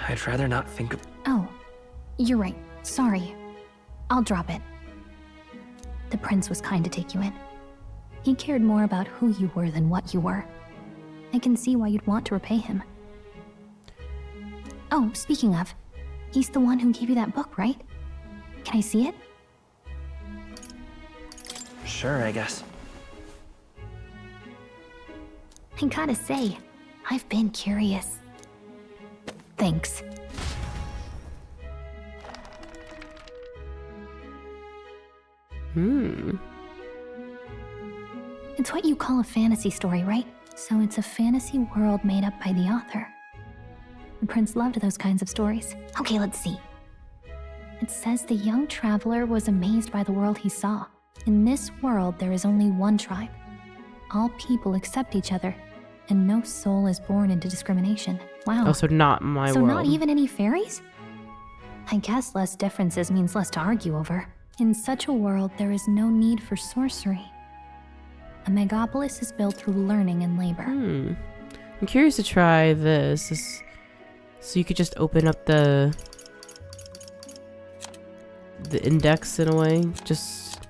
I'd rather not think of... Oh, you're right. Sorry. I'll drop it. The prince was kind to take you in. He cared more about who you were than what you were. I can see why you'd want to repay him. Oh, speaking of, he's the one who gave you that book, right? Can I see it? Sure, I guess. I gotta say, I've been curious. Thanks. It's what you call a fantasy story, right? So it's a fantasy world made up by the author. The prince loved those kinds of stories. Okay, let's see. It says the young traveler was amazed by the world he saw. In this world, there is only one tribe. All people accept each other, and no soul is born into discrimination. Wow. Oh, so not my world. So not even any fairies? I guess less differences means less to argue over. In such a world, there is no need for sorcery. A megapolis is built through learning and labor. I'm curious to try this. So you could just open up the index in a way, just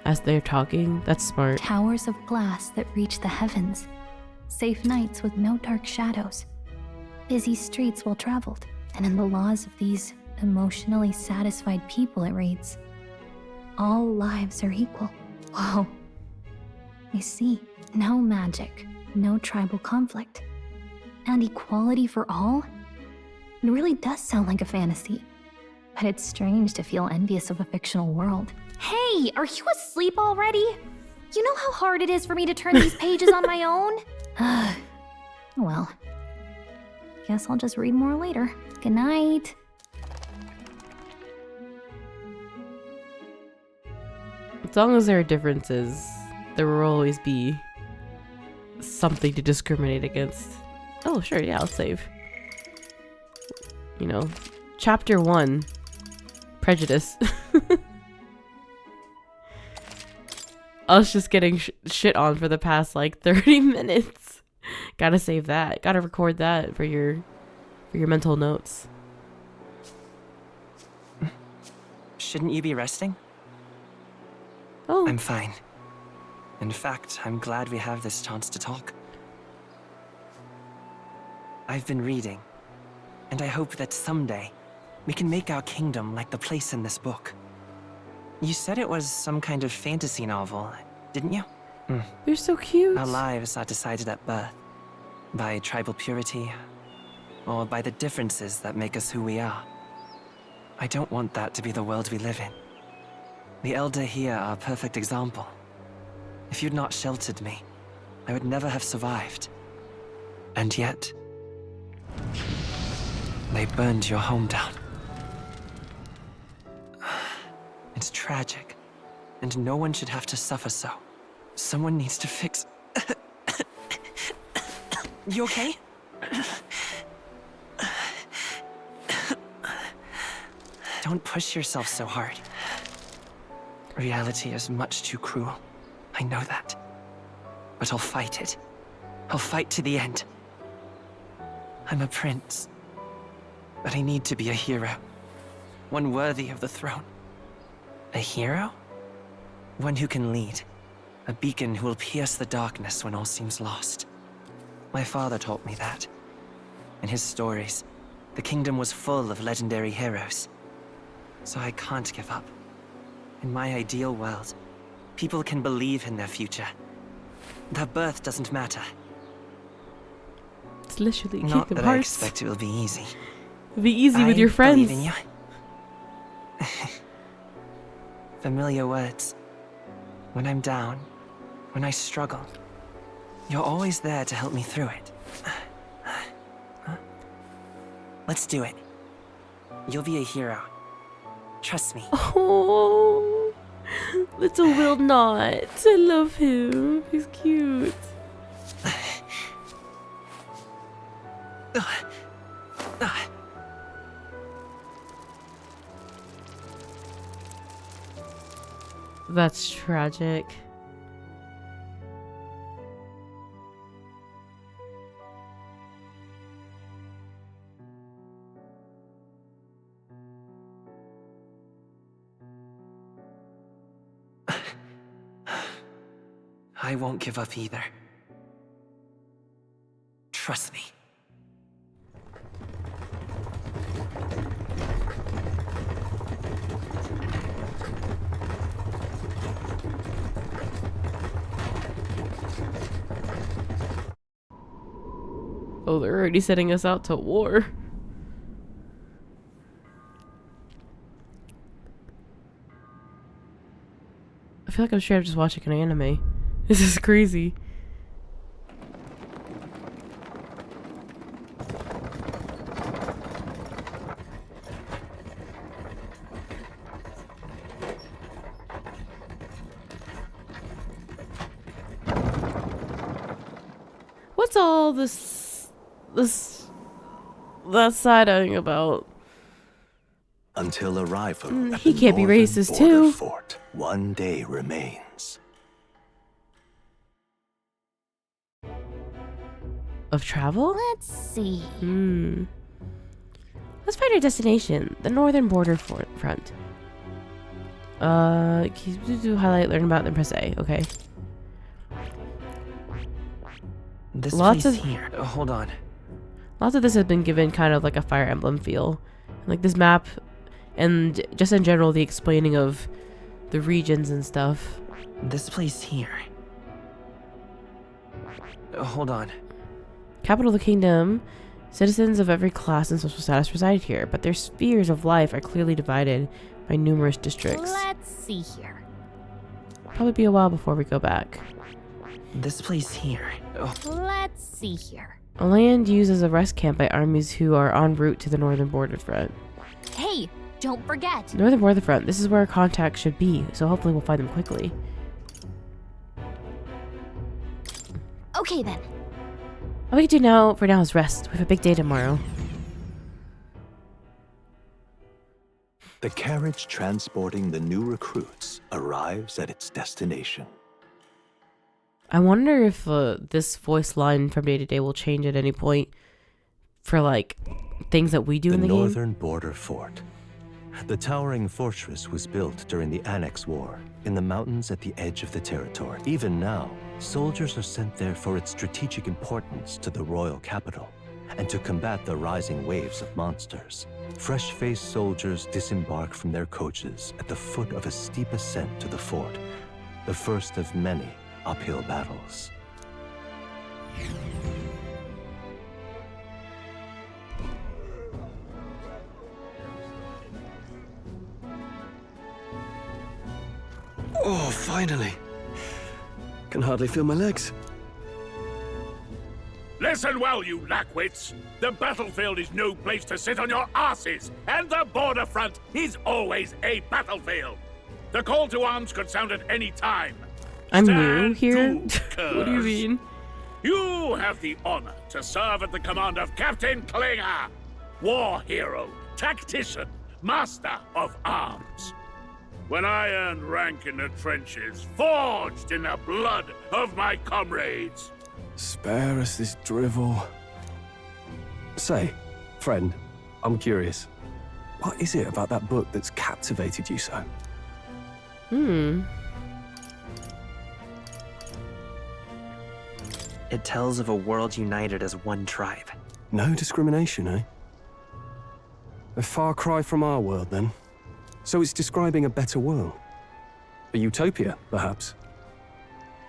as they're talking. That's smart. Towers of glass that reach the heavens. Safe nights with no dark shadows. Busy streets well traveled. And in the laws of these emotionally satisfied people, it reads, all lives are equal. Whoa. I see. No magic, no tribal conflict, and equality for all? It really does sound like a fantasy. But it's strange to feel envious of a fictional world. Hey, are you asleep already? You know how hard it is for me to turn these pages on my own? Well, guess I'll just read more later. Good night. As long as there are differences, there will always be something to discriminate against. Oh, sure, yeah, I'll save. You know, chapter 1, prejudice. I was just getting shit on for the past like 30 minutes. Gotta save that. Gotta record that for your mental notes. Shouldn't you be resting? Oh. I'm fine. In fact, I'm glad we have this chance to talk. I've been reading, and I hope that someday we can make our kingdom like the place in this book. You said it was some kind of fantasy novel, didn't you? You're so cute. Our lives are decided at birth, by tribal purity, or by the differences that make us who we are. I don't want that to be the world we live in. The Elder here are a perfect example. If you'd not sheltered me, I would never have survived. And yet, they burned your home down. It's tragic, and no one should have to suffer so. Someone needs to fix You okay? Don't push yourself so hard. Reality is much too cruel. I know that. But I'll fight it. I'll fight to the end. I'm a prince. But I need to be a hero. One worthy of the throne. A hero? One who can lead. A beacon who will pierce the darkness when all seems lost. My father taught me that. In his stories, the kingdom was full of legendary heroes. So I can't give up. In my ideal world, people can believe in their future. Their birth doesn't matter. It's literally Not Kingdom that Hearts. I expect it will be easy. It'll be easy with your friends. Believe in you. Familiar words. When I'm down, when I struggle, you're always there to help me through it. Let's do it. You'll be a hero. Trust me. Oh, little Will not. I love him. He's cute. That's tragic. I won't give up either. Trust me. Oh, they're already setting us out to war. I feel like I'm straight up just watching an anime. This is crazy. What's all that side-eyeing about? Until arrival at He the can't be northern racist border too. fort, one day remains. Of travel? Let's see. Let's find our destination, the northern border front. Highlight, learn about, then press A. Okay. This Lots place of here. Hold on. Lots of this has been given kind of like a Fire Emblem feel. Like this map, and just in general, the explaining of the regions and stuff. This place here. Hold on. Capital of the kingdom. Citizens of every class and social status reside here, but their spheres of life are clearly divided by numerous districts. Let's see here. Probably be a while before we go back. This place here. Let's see here. A land used as a rest camp by armies who are en route to the northern border front. Hey, don't forget. Northern border front. This is where our contacts should be, so hopefully we'll find them quickly. Okay then. All we can do for now is rest. We have a big day tomorrow. The carriage transporting the new recruits arrives at its destination. I wonder if this voice line from day to day will change at any point for like things that we do in the game. The northern border fort. The towering fortress was built during the Annex War in the mountains at the edge of the territory. Even now, soldiers are sent there for its strategic importance to the royal capital and to combat the rising waves of monsters. Fresh-faced soldiers disembark from their coaches at the foot of a steep ascent to the fort, the first of many uphill battles. Oh, finally. Can hardly feel my legs. Listen well, you lackwits. The battlefield is no place to sit on your asses, and the border front is always a battlefield. The call to arms could sound at any time. I'm new here? What do you mean? You have the honor to serve at the command of Captain Klinger, war hero, tactician, master of arms. When I earned rank in the trenches, forged in the blood of my comrades. Spare us this drivel. Say, friend, I'm curious. What is it about that book that's captivated you so? It tells of a world united as one tribe. No discrimination, eh? A far cry from our world, then. So it's describing a better world. A utopia, perhaps.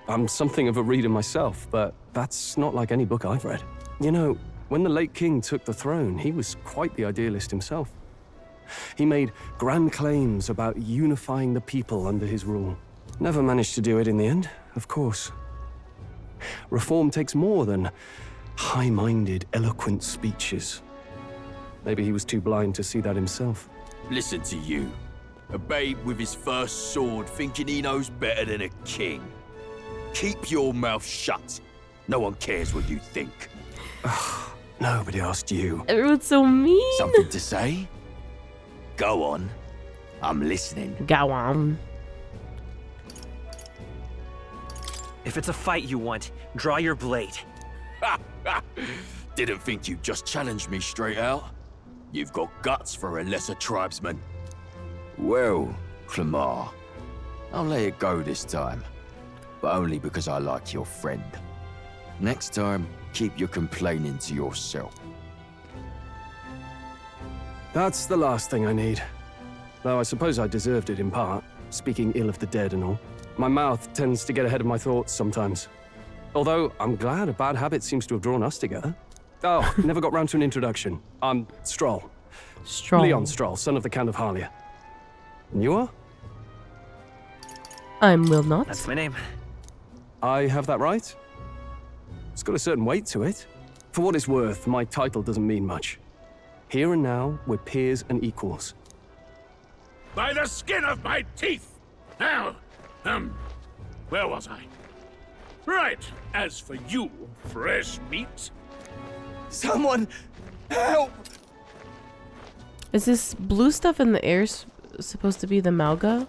I'm something of a reader myself, but that's not like any book I've read. You know, when the late king took the throne, he was quite the idealist himself. He made grand claims about unifying the people under his rule. Never managed to do it in the end, of course. Reform takes more than high-minded, eloquent speeches. Maybe he was too blind to see that himself. Listen to you. A babe with his first sword thinking he knows better than a king. Keep your mouth shut. No one cares what you think. Nobody asked you. Everyone's so mean. Something to say? Go on. I'm listening. Go on. If it's a fight you want, draw your blade. Didn't think you'd just challenge me straight out. You've got guts for a lesser tribesman. Well, Clemar, I'll let it go this time. But only because I like your friend. Next time, keep your complaining to yourself. That's the last thing I need. Though I suppose I deserved it in part, speaking ill of the dead and all. My mouth tends to get ahead of my thoughts sometimes. Although, I'm glad a bad habit seems to have drawn us together. Oh, never got round to an introduction. I'm Stroll. Stroll. Leon Stroll, son of the Count of Harlia. And you are? I'm Will Not. That's my name. I have that right? It's got a certain weight to it. For what it's worth, my title doesn't mean much. Here and now, we're peers and equals. By the skin of my teeth! Now, where was I? Right, as for you, fresh meat. Someone help! Is this blue stuff in the air supposed to be the Malga?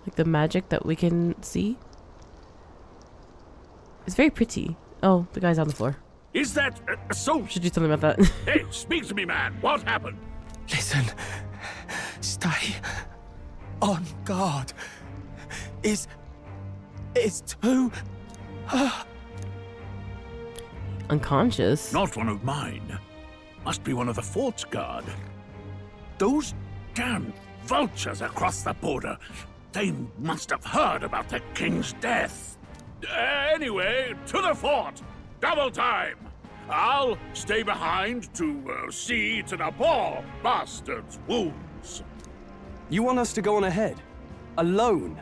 Like the magic that we can see? It's very pretty. Oh, the guy's on the floor. Is that so? Should do something about that. Hey, speak to me, man. What happened? Listen. Stay on guard. It's too... Unconscious? Not one of mine. Must be one of the fort's guard. Those damn vultures across the border. They must have heard about the king's death. Anyway, to the fort. Double time. I'll stay behind to see to the poor bastard's wounds. You want us to go on ahead? Alone?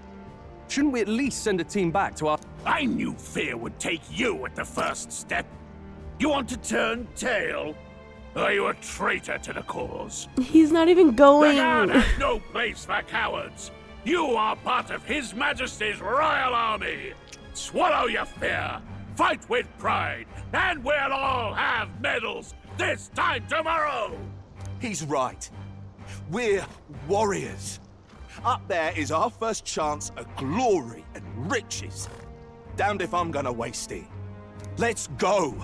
Shouldn't we at least send a team back to our... I knew fear would take you at the first step. You want to turn tail? Are you a traitor to the cause? He's not even going. The guard has no place for cowards. You are part of His Majesty's Royal Army. Swallow your fear. Fight with pride, and we'll all have medals this time tomorrow! He's right. We're warriors. Up there is our first chance at glory and riches. Damned if I'm gonna waste it. Let's go!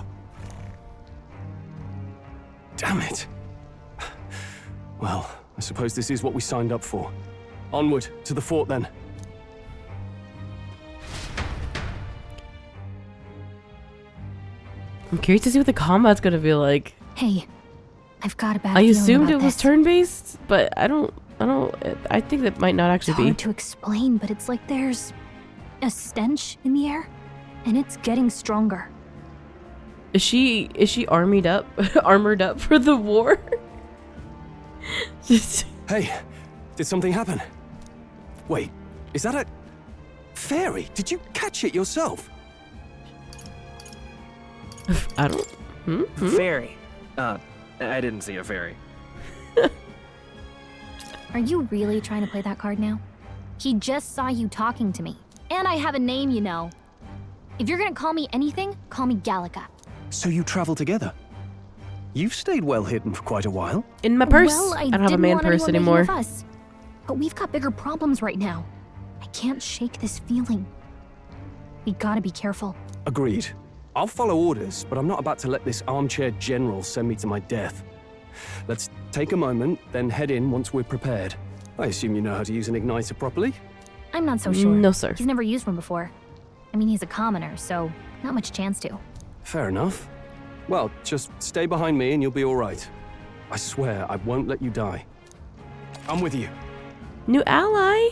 Damn it. Well, I suppose this is what we signed up for. Onward, to the fort then. I'm curious to see what the combat's gonna be like. Hey, I've got a bad I feeling assumed about it was this. turn-based, but I think that might not actually It's hard to explain, but it's like there's a stench in the air, and it's getting stronger. Is she armored up for the war? Hey, did something happen? Wait, is that a fairy? Did you catch it yourself? I don't... Fairy. I didn't see a fairy. Are you really trying to play that card now? He just saw you talking to me. And I have a name, you know. If you're gonna call me anything, call me Gallica. So you travel together? You've stayed well hidden for quite a while. In my purse. Well, I don't have a man purse anymore. But we've got bigger problems right now. I can't shake this feeling. We gotta be careful. Agreed. I'll follow orders, but I'm not about to let this armchair general send me to my death. Let's take a moment, then head in once we're prepared. I assume you know how to use an igniter properly? I'm not so sure. No, sir. He's never used one before. I mean, he's a commoner, so not much chance to. Fair enough. Well, just stay behind me and you'll be all right. I swear I won't let you die. I'm with you. New ally?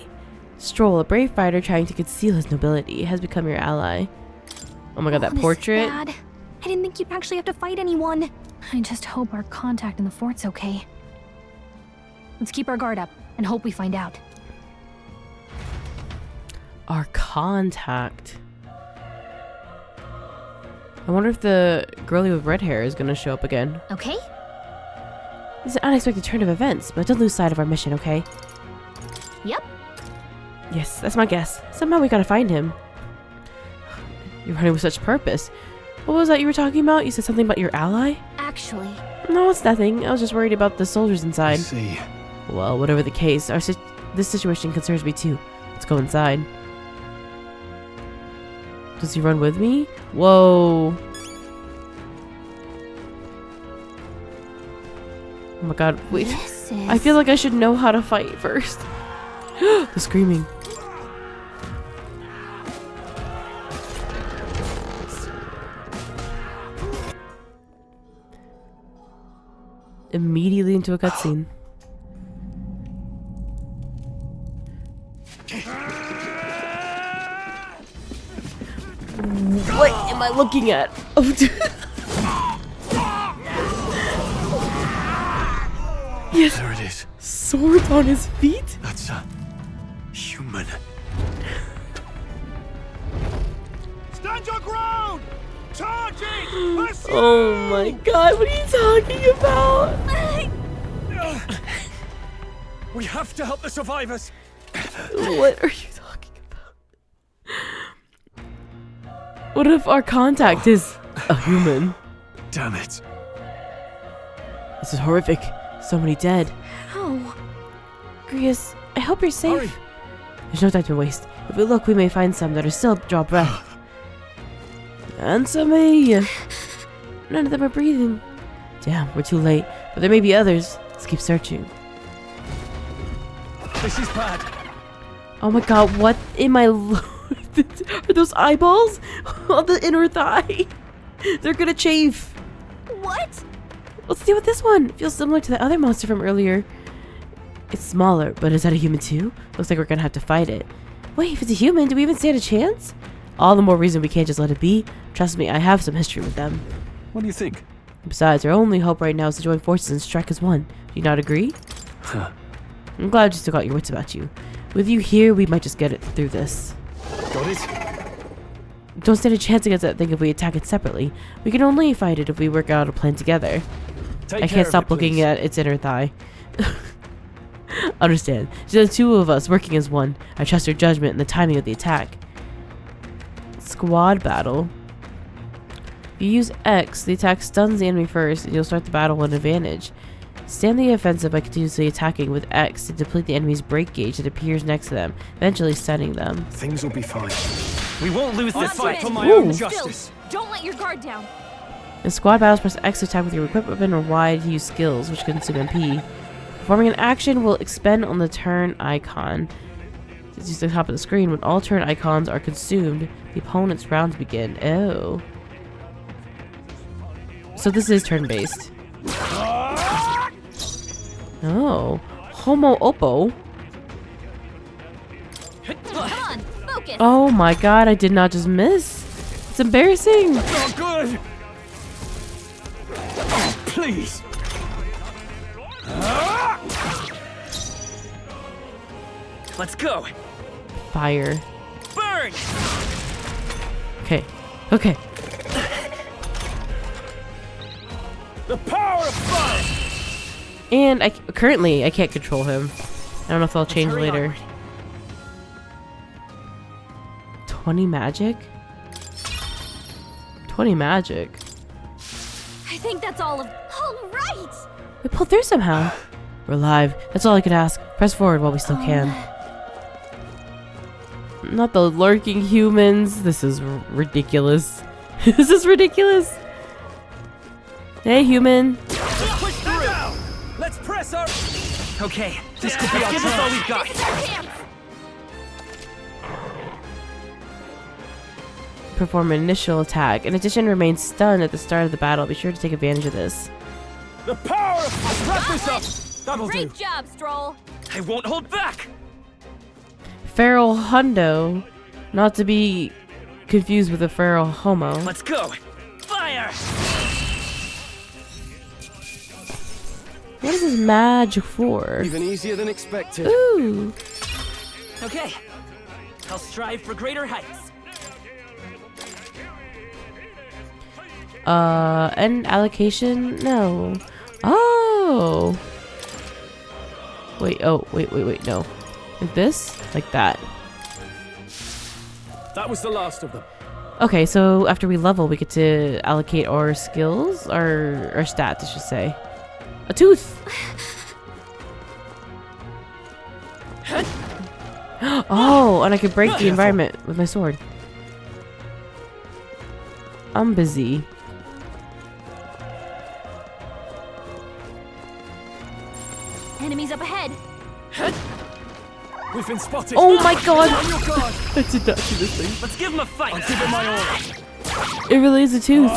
Stroll, a brave fighter trying to conceal his nobility, has become your ally. Oh my god, that portrait. This is bad. I didn't think you'd actually have to fight anyone. I just hope our contact in the fort's okay. Let's keep our guard up and hope we find out. Our contact. I wonder if the girlie with red hair is gonna show up again. Okay. It's an unexpected turn of events, but don't lose sight of our mission, okay? Yep. Yes, that's my guess. Somehow we gotta find him. You're running with such purpose. What was that you were talking about? You said something about your ally? Actually. No, it's nothing. I was just worried about the soldiers inside. I see. Well, whatever the case, this situation concerns me too. Let's go inside. Does he run with me? Whoa. Oh my god, wait. I feel like I should know how to fight first. The screaming. Immediately into a cutscene. What am I looking at? Yes. There it is. Sword on his feet? That's a human. Stand your ground! Charge it! Pursue! Oh my god, what are you talking about? We have to help the survivors. What are you talking about? What if our contact is a human? Damn it. This is horrific. So many dead. How? Grius, I hope you're safe. Hurry. There's no time to waste. If we look, we may find some that are still draw breath. Answer me! None of them are breathing. Damn, we're too late. But there may be others. Let's keep searching. This is bad. Oh my god, what in my... Are those eyeballs on the inner thigh? They're gonna chafe. What? Let's deal with this one. Feels similar to the other monster from earlier. It's smaller, but is that a human too? Looks like we're gonna have to fight it. Wait, if it's a human, do we even stand a chance? All the more reason we can't just let it be. Trust me, I have some history with them. What do you think? Besides, our only hope right now is to join forces and strike as one. Do you not agree? Huh. I'm glad you still got your wits about you. With you here, we might just get it through this. Got it? Don't stand a chance against that thing if we attack it separately. We can only fight it if we work out a plan together. I can't stop looking at its inner thigh. Understand. Just the two of us working as one. I trust your judgment and the timing of the attack. Squad battle. If you use X, the attack stuns the enemy first, and you'll start the battle with an advantage. Stand the offensive by continuously attacking with X to deplete the enemy's break gauge that appears next to them, eventually stunning them. Things will be fine. We won't lose this fight for my Ooh. own justice. Don't let your guard down. In squad battles, press X to attack with your equipped weapon or Y to use skills, which consume MP. Performing an action will expend on the turn icon. This is the top of the screen. When all turn icons are consumed, the opponent's rounds begin. Oh. So this is turn-based. Oh. Homo Oppo. Come on, focus. Oh my god, I did not just miss. It's embarrassing. Not good. Oh, please. Let's go. Fire. Burn. Okay. Okay. The power of fire. And currently I can't control him. I don't know if I'll change later. 20 magic? 20 magic. I think that's all of. All right. We pulled through somehow. We're alive. That's all I could ask. Press forward while we still can. Not the lurking humans. This is ridiculous. This is ridiculous. Hey, human. Push through. Let's press our. Okay, this could be our chance. Give us all we've got. Perform an initial attack. In addition, remain stunned at the start of the battle. Be sure to take advantage of this. The power of. Let's wrap this up. That'll do. Great job, Stroll. I won't hold back. Feral Hundo, not to be confused with a feral homo. Let's go. Fire. What is this magic for? Even easier than expected. Ooh. Okay. I'll strive for greater heights. End allocation? No. Oh. Wait, wait, no. Like this? Like that. That was the last of them. Okay, so after we level, we get to allocate our skills, our stats, I should say. A tooth! Oh, and I can break the environment with my sword. I'm busy. Enemies up ahead. We've been spotted. Oh my god! On your guard. I did not see this thing. Let's give him a fight. I'll give it my all. It really is a tooth.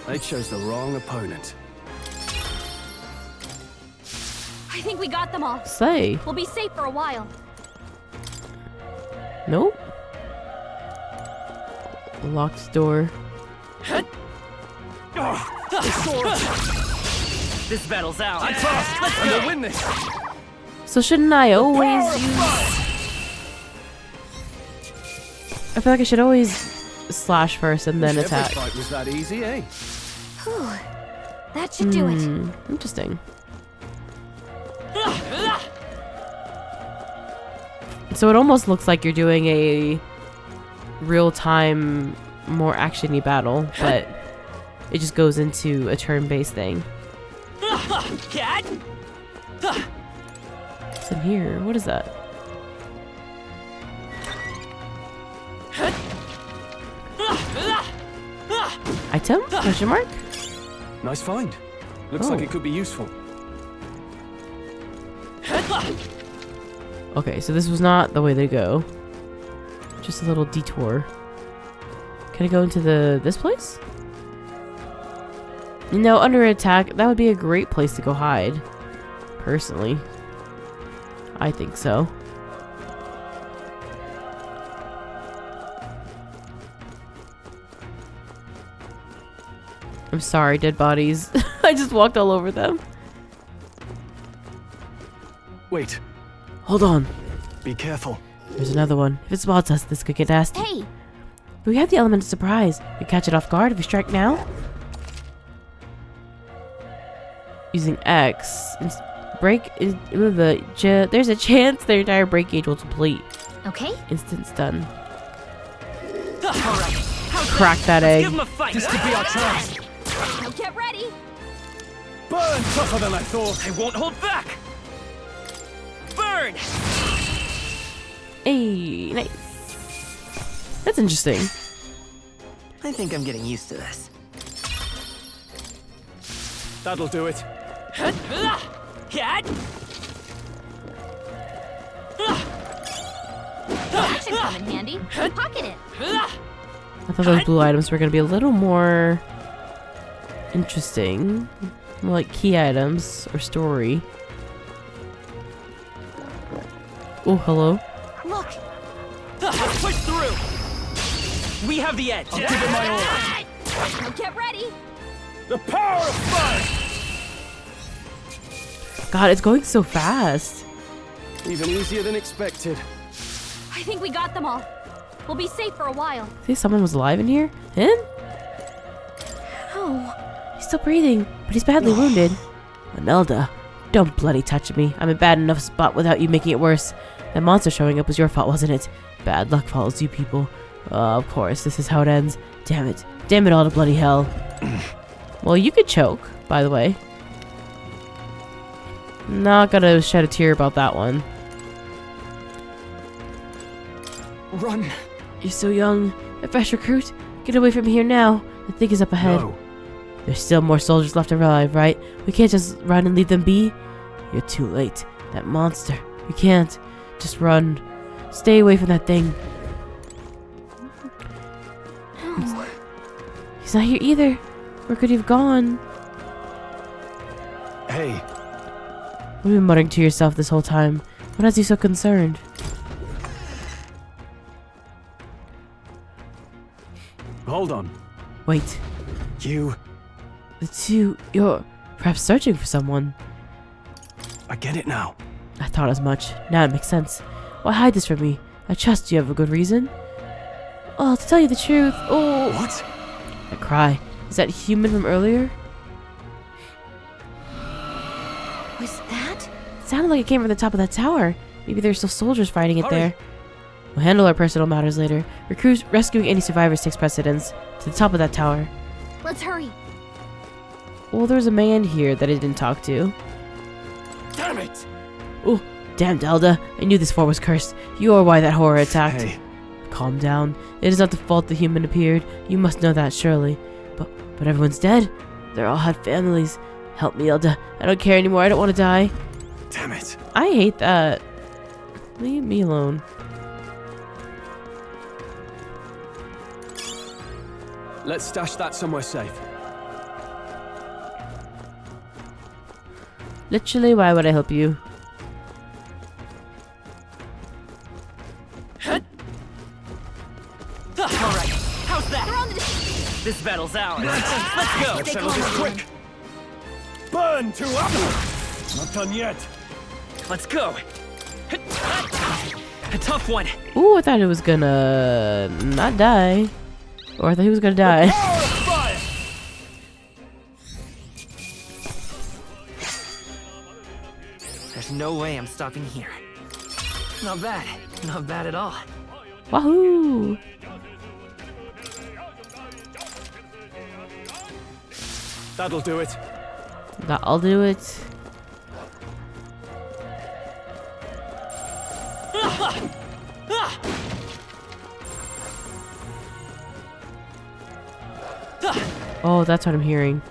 They chose the wrong opponent. I think we got them all. Say. We'll be safe for a while. Nope. Locked door. This battle's out. I'm fast. Let's go. Win this. So shouldn't I always use... I feel like I should always slash first and then attack. Every fight was that easy, eh? Whew. That should do it. Interesting. So it almost looks like you're doing a real-time, more action-y battle, but it just goes into a turn-based thing. What's in here? What is that? Item? Question mark? Nice find. Looks like it could be useful. Okay, so this was not the way to go. Just a little detour. Can I go into this place? You know, under attack, that would be a great place to go hide. Personally. I think so. I'm sorry, dead bodies. I just walked all over them. Wait. Hold on. Be careful. There's another one. If it spots us, this could get nasty. Hey! But we have the element of surprise. We catch it off guard if we strike now. Using X. Break is there's a chance their entire break gauge will deplete. Okay. Instant stun. Alright. Crack that egg. Give him a fight. This could be our chance. Now get ready. Burn tougher than I thought. I won't hold back. Burn. Hey, nice. That's interesting. I think I'm getting used to this. That'll do it. That should come in handy. Pocket it. I thought those blue items were going to be a little more interesting. More like key items or story. Oh, hello. Look. Let's push through. We have the edge. I'll give it my all. Now get ready. The power of fire. God, it's going so fast. Even easier than expected. I think we got them all. We'll be safe for a while. See, someone was alive in here? Him? Oh. He's still breathing, but he's badly wounded. Anelda. Don't bloody touch me. I'm in a bad enough spot without you making it worse. That monster showing up was your fault, wasn't it? Bad luck follows you people. Of course, this is how it ends. Damn it. Damn it all to bloody hell. Well, you could choke, by the way. Not gonna shed a tear about that one. Run! You're so young. A fresh recruit? Get away from here now. The thing is up ahead. No. There's still more soldiers left alive, right? We can't just run and leave them be. You're too late. That monster. We can't. Just run. Stay away from that thing. No. He's not here either. Where could he have gone? Hey. What have you been muttering to yourself this whole time? What has you so concerned? Hold on. Wait. You... The two... You're perhaps searching for someone. I get it now. I thought as much. Now it makes sense. Why hide this from me? I trust you have a good reason. Oh, to tell you the truth... Oh... What? That cry. Is that human from earlier? Was that? It sounded like it came from the top of that tower. Maybe there's still soldiers fighting it there. We'll handle our personal matters later. Rescuing any survivors takes precedence. To the top of that tower. Let's hurry. Well, there's a man here that I didn't talk to. Damn it! Oh, damned Elda. I knew this fort was cursed. You are why that horror attacked. Hey. Calm down. It is not the fault the human appeared. You must know that, surely. But everyone's dead. They all had families. Help me, Elda. I don't care anymore. I don't want to die. Damn it. I hate that. Leave me alone. Let's stash that somewhere safe. Literally, why would I help you? Alright, how's that? This battle's ours. Let's go! Let's settle this quick! Burn to up! Not done yet. Let's go! A tough one. Ooh, I thought it was gonna not die. Or I thought he was gonna die. There's no way I'm stopping here. Not bad. Not bad at all. Wahoo! That'll do it. That'll do it. Oh, that's what I'm hearing.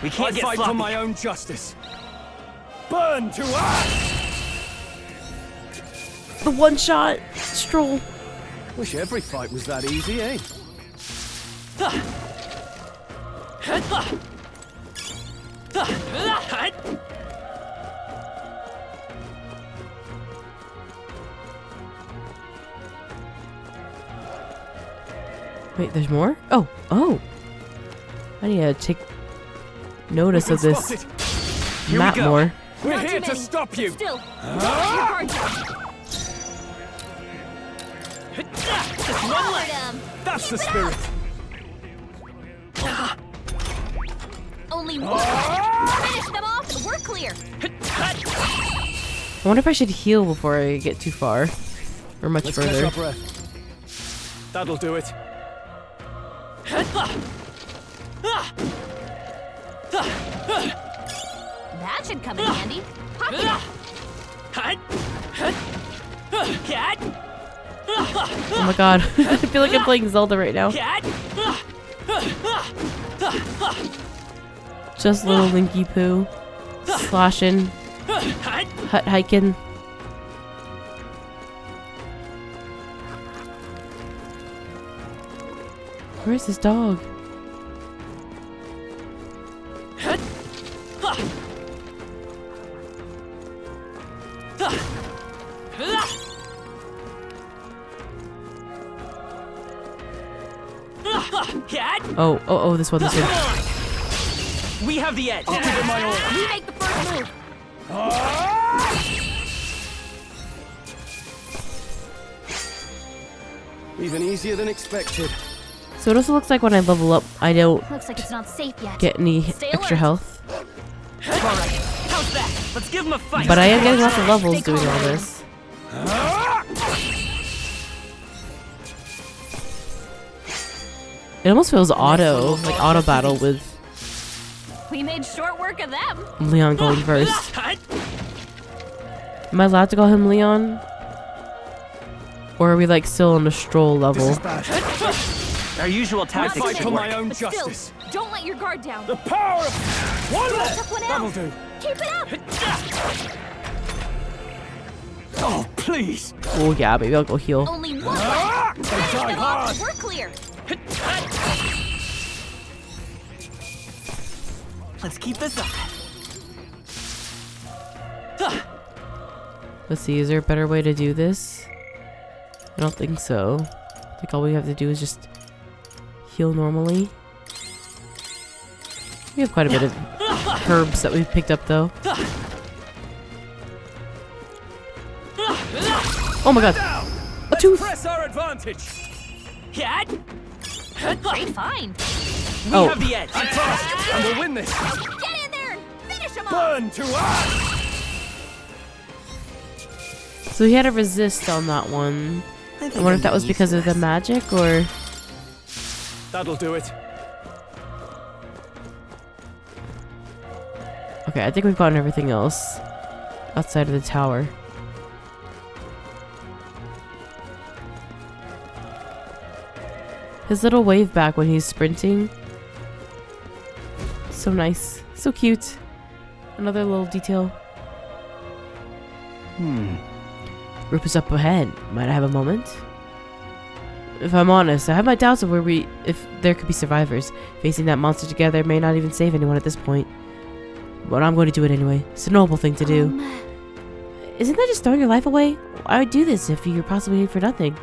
We can't get fight sloppy. for my own justice. Burn to ash! The one-shot stroll. Wish every fight was that easy, eh? Wait, there's more? Oh, oh. I need to take notice of this map more. We're here to stop you. Still. That's the spirit. Only one. Finish them off and we're clear. I wonder if I should heal before I get too far. Or much Let's further. catch our breath. That'll do it. That should come in handy. Pocket Oh my god. I feel like I'm playing Zelda right now. Just little Linky Poo. Slashing. Hut hiking. Where's this dog? Oh, this one, this one. We have the edge. I'll give it my order. We make the first move. Even easier than expected. So it also looks like when I level up, I don't Looks like it's not safe yet. get any Stay extra alert. health. Alright, how's that? Let's give him a fight. But I am getting lots of levels doing all this. It almost feels auto battle with We made short work of them. Leon going first. Am I allowed to call him Leon? Or are we like still on the stroll level? Our usual tactics Fight should for work. my own But justice. still, don't let your guard down. The power of one Don't less. took one That'll out. do. Keep it up. Oh, please. Oh yeah, maybe I'll go heal. Only one left. They Finish die them off. hard. We're clear. Let's keep this up. Let's see, is there a better way to do this? I don't think so. I think all we have to do is just heal normally. We have quite a bit of herbs that we've picked up though. Oh my god! A tooth! Press our advantage. Yeah. Great find. We Oh. have the edge. I'm fast, and we'll win this. Get in there and finish him off. Burn to us. So he had a resist on that one. I wonder if that was because of the magic or... That'll do it. Okay, I think we've gotten everything else outside of the tower. His little wave back when he's sprinting. So nice. So cute. Another little detail. Group is up ahead. Might I have a moment? If I'm honest, I have my doubts of if there could be survivors. Facing that monster together may not even save anyone at this point. But I'm going to do it anyway. It's a noble thing to do. Isn't that just throwing your life away? I would do this if you're possibly here for nothing.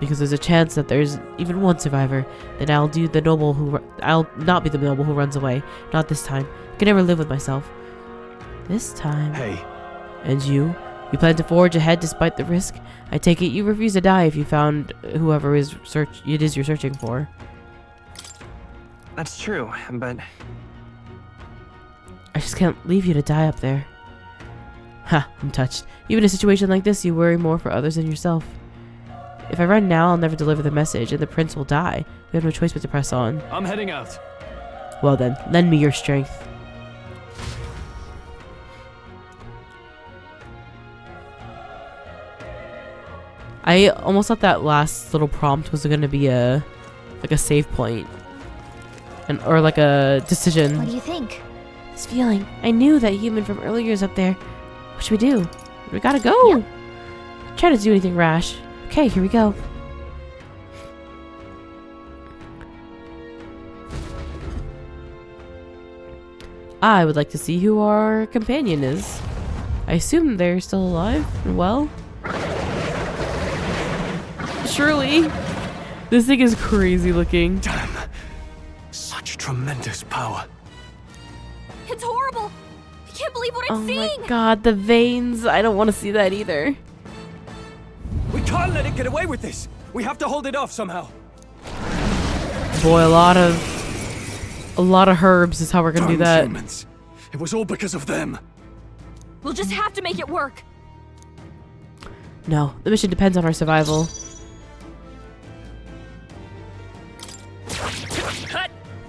Because there's a chance that there's even one survivor. Then I'll not be the noble who runs away. Not this time. I can never live with myself. This time. Hey. And you? You plan to forge ahead despite the risk? I take it you refuse to die if you found whoever it is you're searching for. That's true, but I just can't leave you to die up there. Ha, I'm touched. Even in a situation like this, you worry more for others than yourself. If I run now, I'll never deliver the message, and the prince will die. We have no choice but to press on. I'm heading out. Well then, lend me your strength. I almost thought that last little prompt was going to be a save point. Or like a decision. What do you think? This feeling. I knew that human from earlier is up there. What should we do? We gotta go. Yep. Try to do anything rash. Okay, here we go. I would like to see who our companion is. I assume they're still alive and well. Surely. This thing is crazy looking. Damn. Such tremendous power. It's horrible. I can't believe what I'm seeing. Oh my god, the veins. I don't want to see that either. We can't let it get away with this. We have to hold it off somehow. Boy, a lot of herbs is how we're gonna do that. Humans. It was all because of them. We'll just have to make it work. No, the mission depends on our survival.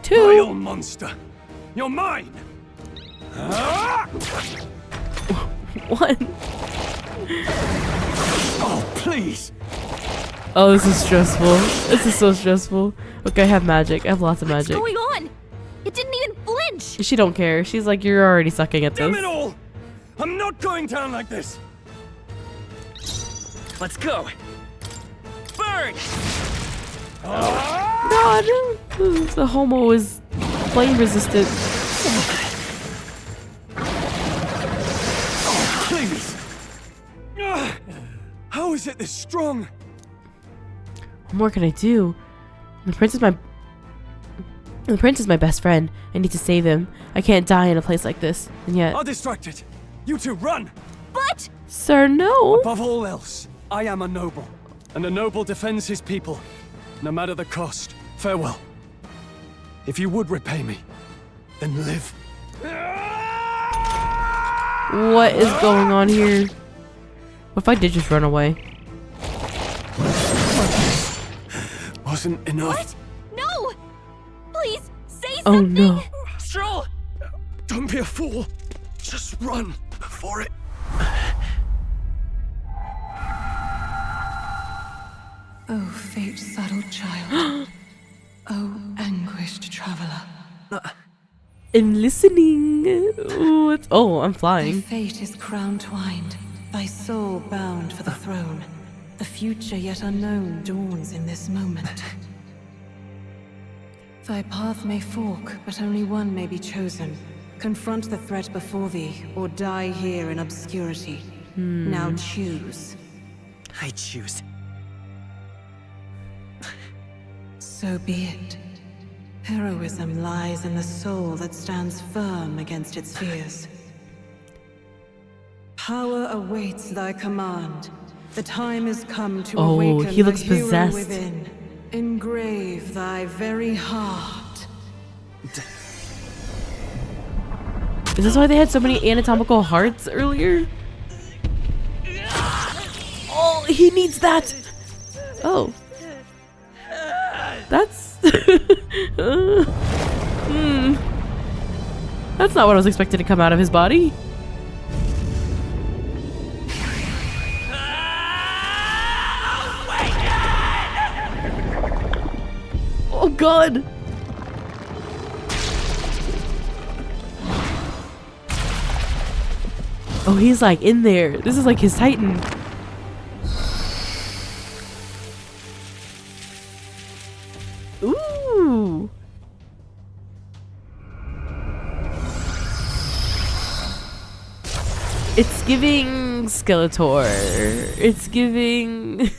Vile monster. You're mine. One. Oh, please. Oh, this is stressful. This is so stressful. Okay, I have magic. I have lots of magic. What's going on? It didn't even flinch. She don't care. She's like, you're already sucking at Damn this. it all! I'm not going down like this. let's go. Burn! God, the homo is flame resistant. Please. How is it this strong? What more can I do? The prince is my best friend. I need to save him. I can't die in a place like this. And yet... I'll distract it. You two run! But... Sir, no! Above all else, I am a noble. And a noble defends his people. no matter the cost. Farewell. If you would repay me, then live. What is going on here? What if I did just run away? Wasn't enough. What? No! Please, say Oh something! no. Stroll! Don't be a fool. Just run before it. Oh, fate-saddled child. Oh, anguished traveler. In listening. Oh, I'm flying. Thy fate is crown-twined, thy soul bound for the throne. The future yet unknown dawns in this moment. Thy path may fork, but only one may be chosen. Confront the threat before thee, or die here in obscurity. Now choose. I choose. So be it. Heroism lies in the soul that stands firm against its fears. Power awaits thy command. The time is come to awaken he looks the hero possessed. within. Engrave thy very heart. Is this why they had so many anatomical hearts earlier? Oh, he needs that. Oh. That's... That's not what I was expecting to come out of his body. Oh god. Oh, he's like in there. This is like his Titan. Ooh. It's giving Skeletor. It's giving...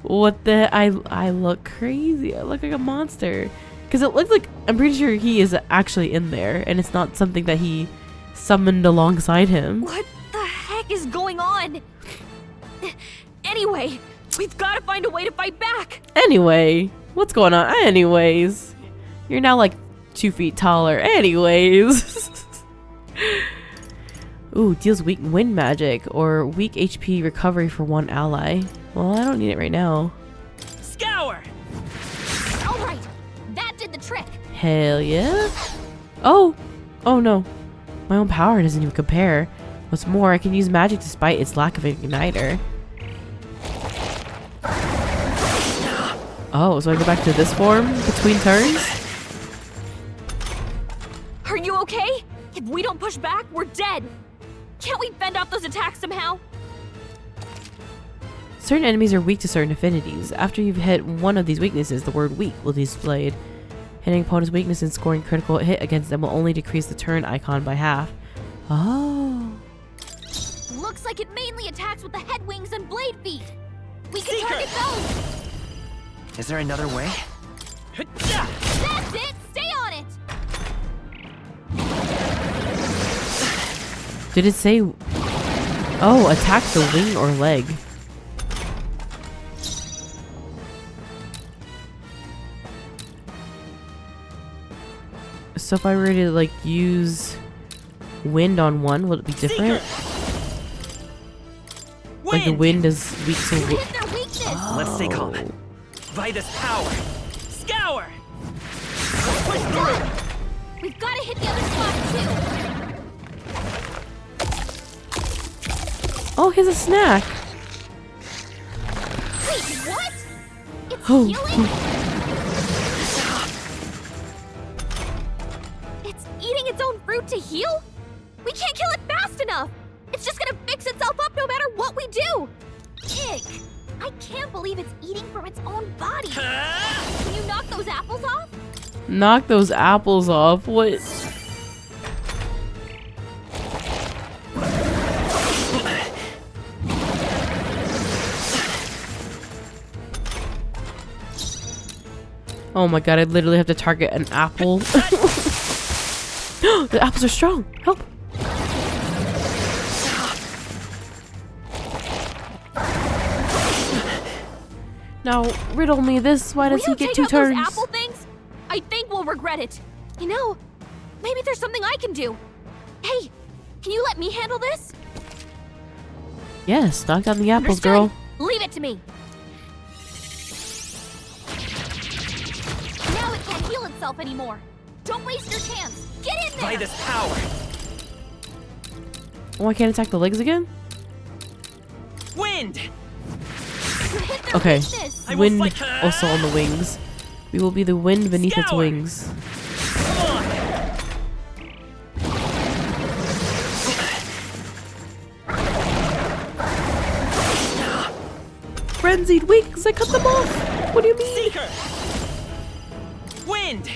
What the... I look crazy. I look like a monster. Because it looks like... I'm pretty sure he is actually in there. And it's not something that he summoned alongside him. What the heck is going on? Anyway, we've got to find a way to fight back. Anyway. What's going on? Anyways. You're now like 2 feet taller. Anyways. Ooh, deals weak wind magic or weak HP recovery for 1 ally. Well, I don't need it right now. Scour! All right, that did the trick. Hell yeah. Oh. Oh no. My own power doesn't even compare. What's more, I can use magic despite its lack of igniter. Oh, so I go back to this form between turns? Are you okay? If we don't push back, we're dead. Can't we fend off those attacks somehow? Certain enemies are weak to certain affinities. After you've hit one of these weaknesses, the word weak will be displayed. Hitting opponent's weakness and scoring critical hit against them will only decrease the turn icon by half. Oh. Looks like it mainly attacks with the head wings and blade feet. We can target those. Is there another way? That's it! Stay on it! Did it say... Oh, attack the wing or leg. So if I were to like use wind on one, will it be different? Like the wind is weak to Oh. Let's stay calm. Vitus power. Scour! Push through! We've got to hit the other spot too. Oh, here's a snack. Wait, what? It's Oh. healing? It's eating its own fruit to heal? We can't kill it fast enough. It's just gonna fix itself up no matter what we do. Ick. I can't believe it's eating from its own body. Can you knock those apples off? Knock those apples off. What? Oh my god, I literally have to target an apple. The apples are strong. Help. Now, riddle me this. Why does he get 2 turns? Those apple things? I think we'll regret it. You know, maybe there's something I can do. Hey, can you let me handle this? Yes, knock down the apples, girl. Leave it to me. Now it can't heal itself anymore. Don't waste your chance. Get in there. By this power. Oh, I can't attack the legs again? Wind. Okay, wind also on the wings. We will be the wind beneath its wings. Frenzied wings! I cut them off! What do you mean? Seeker. Wind.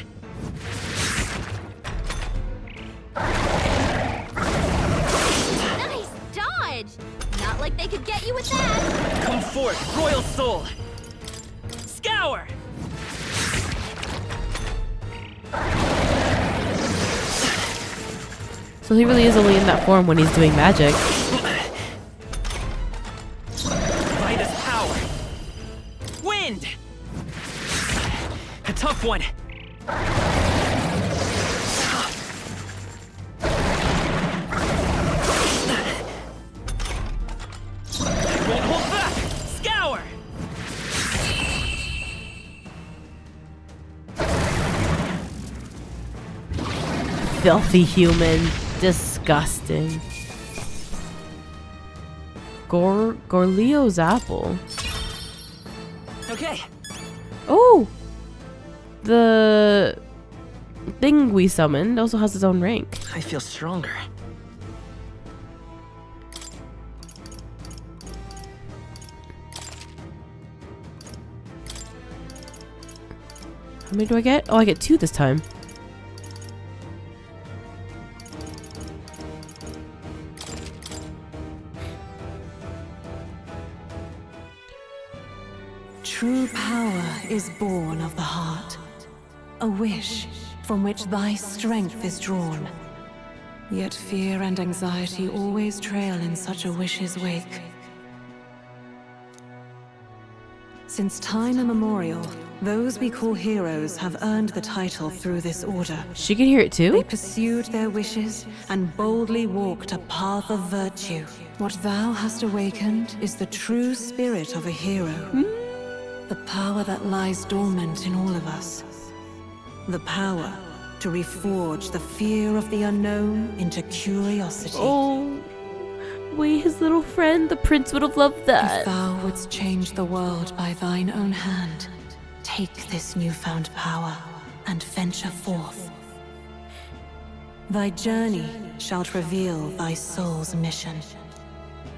Nice dodge! Not like they could get you with that. Come forth, royal soul. Scour. So he really is only in that form when he's doing magic. By this power. Wind. A tough one. I won't hold back. Scour. Filthy human. Disgusting. Gorleo's apple. Okay. Oh! The thing we summoned also has its own rank. I feel stronger. How many do I get? Oh, I get 2 this time. True power is born of the heart, a wish from which thy strength is drawn. Yet fear and anxiety always trail in such a wish's wake. Since time immemorial, those we call heroes have earned the title through this order. She can hear it too? They pursued their wishes and boldly walked a path of virtue. What thou hast awakened is the true spirit of a hero. The power that lies dormant in all of us. The power to reforge the fear of the unknown into curiosity. Oh, wait, his little friend, the prince would have loved that. If thou wouldst change the world by thine own hand, take this newfound power and venture forth. Thy journey shalt reveal thy soul's mission.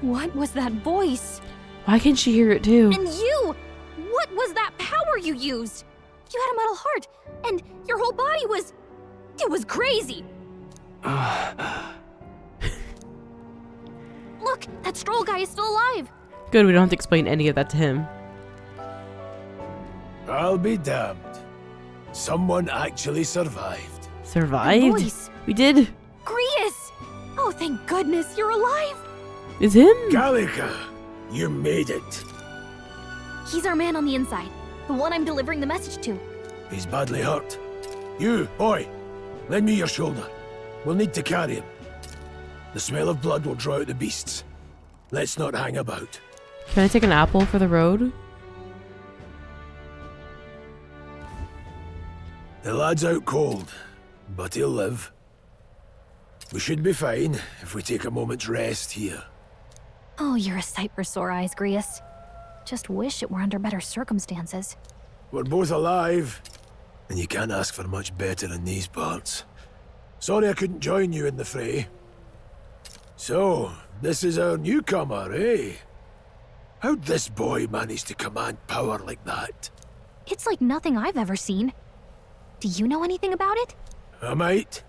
What was that voice? Why can't she hear it too? And you! What was that power you used? You had a metal heart, and your whole body was... It was crazy! Look, that Stroll guy is still alive! Good, we don't have to explain any of that to him. I'll be damned. Someone actually survived. Survived? We did. Grius! Oh, thank goodness, you're alive! It's him? Gallica, you made it. He's our man on the inside, the one I'm delivering the message to. He's badly hurt. You, boy, lend me your shoulder. We'll need to carry him. The smell of blood will draw out the beasts. Let's not hang about. Can I take an apple for the road? The lad's out cold, but he'll live. We should be fine if we take a moment's rest here. Oh, you're a sight for sore eyes, Grius. Just wish it were under better circumstances. We're both alive, and you can't ask for much better in these parts. Sorry I couldn't join you in the fray. So, this is our newcomer, eh? How'd this boy manage to command power like that? It's like nothing I've ever seen. Do you know anything about it? I might.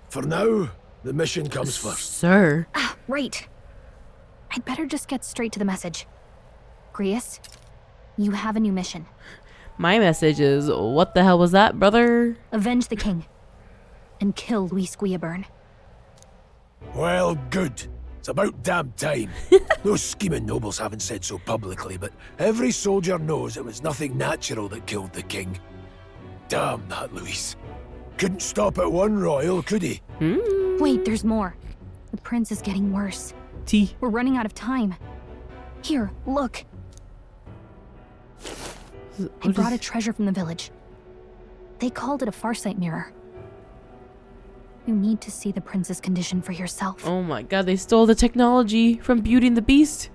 For now, the mission comes first. Sir. Ah, right. I'd better just get straight to the message. Grius, you have a new mission. My message is, what the hell was that, brother? Avenge the king. And kill Louis Squiaburn. Well, good. It's about damn time. Those scheming nobles haven't said so publicly, but every soldier knows it was nothing natural that killed the king. Damn that Luis. Couldn't stop at one royal, could he? Wait, there's more. The prince is getting worse. We're running out of time. Here, look. I brought a treasure from the village. They called it a farsight mirror. You need to see the prince's condition for yourself. Oh my god, they stole the technology from Beauty and the Beast.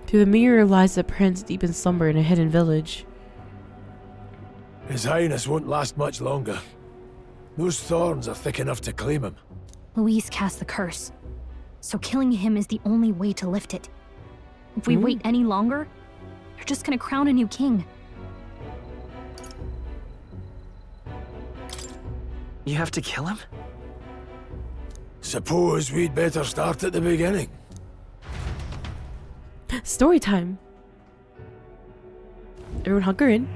Through the mirror lies the prince deep in slumber in a hidden village. His Highness won't last much longer. Those thorns are thick enough to claim him. Luis cast the curse, so killing him is the only way to lift it. If we wait any longer, you're just gonna crown a new king. You have to kill him? Suppose we'd better start at the beginning. Story time. Everyone hunker in.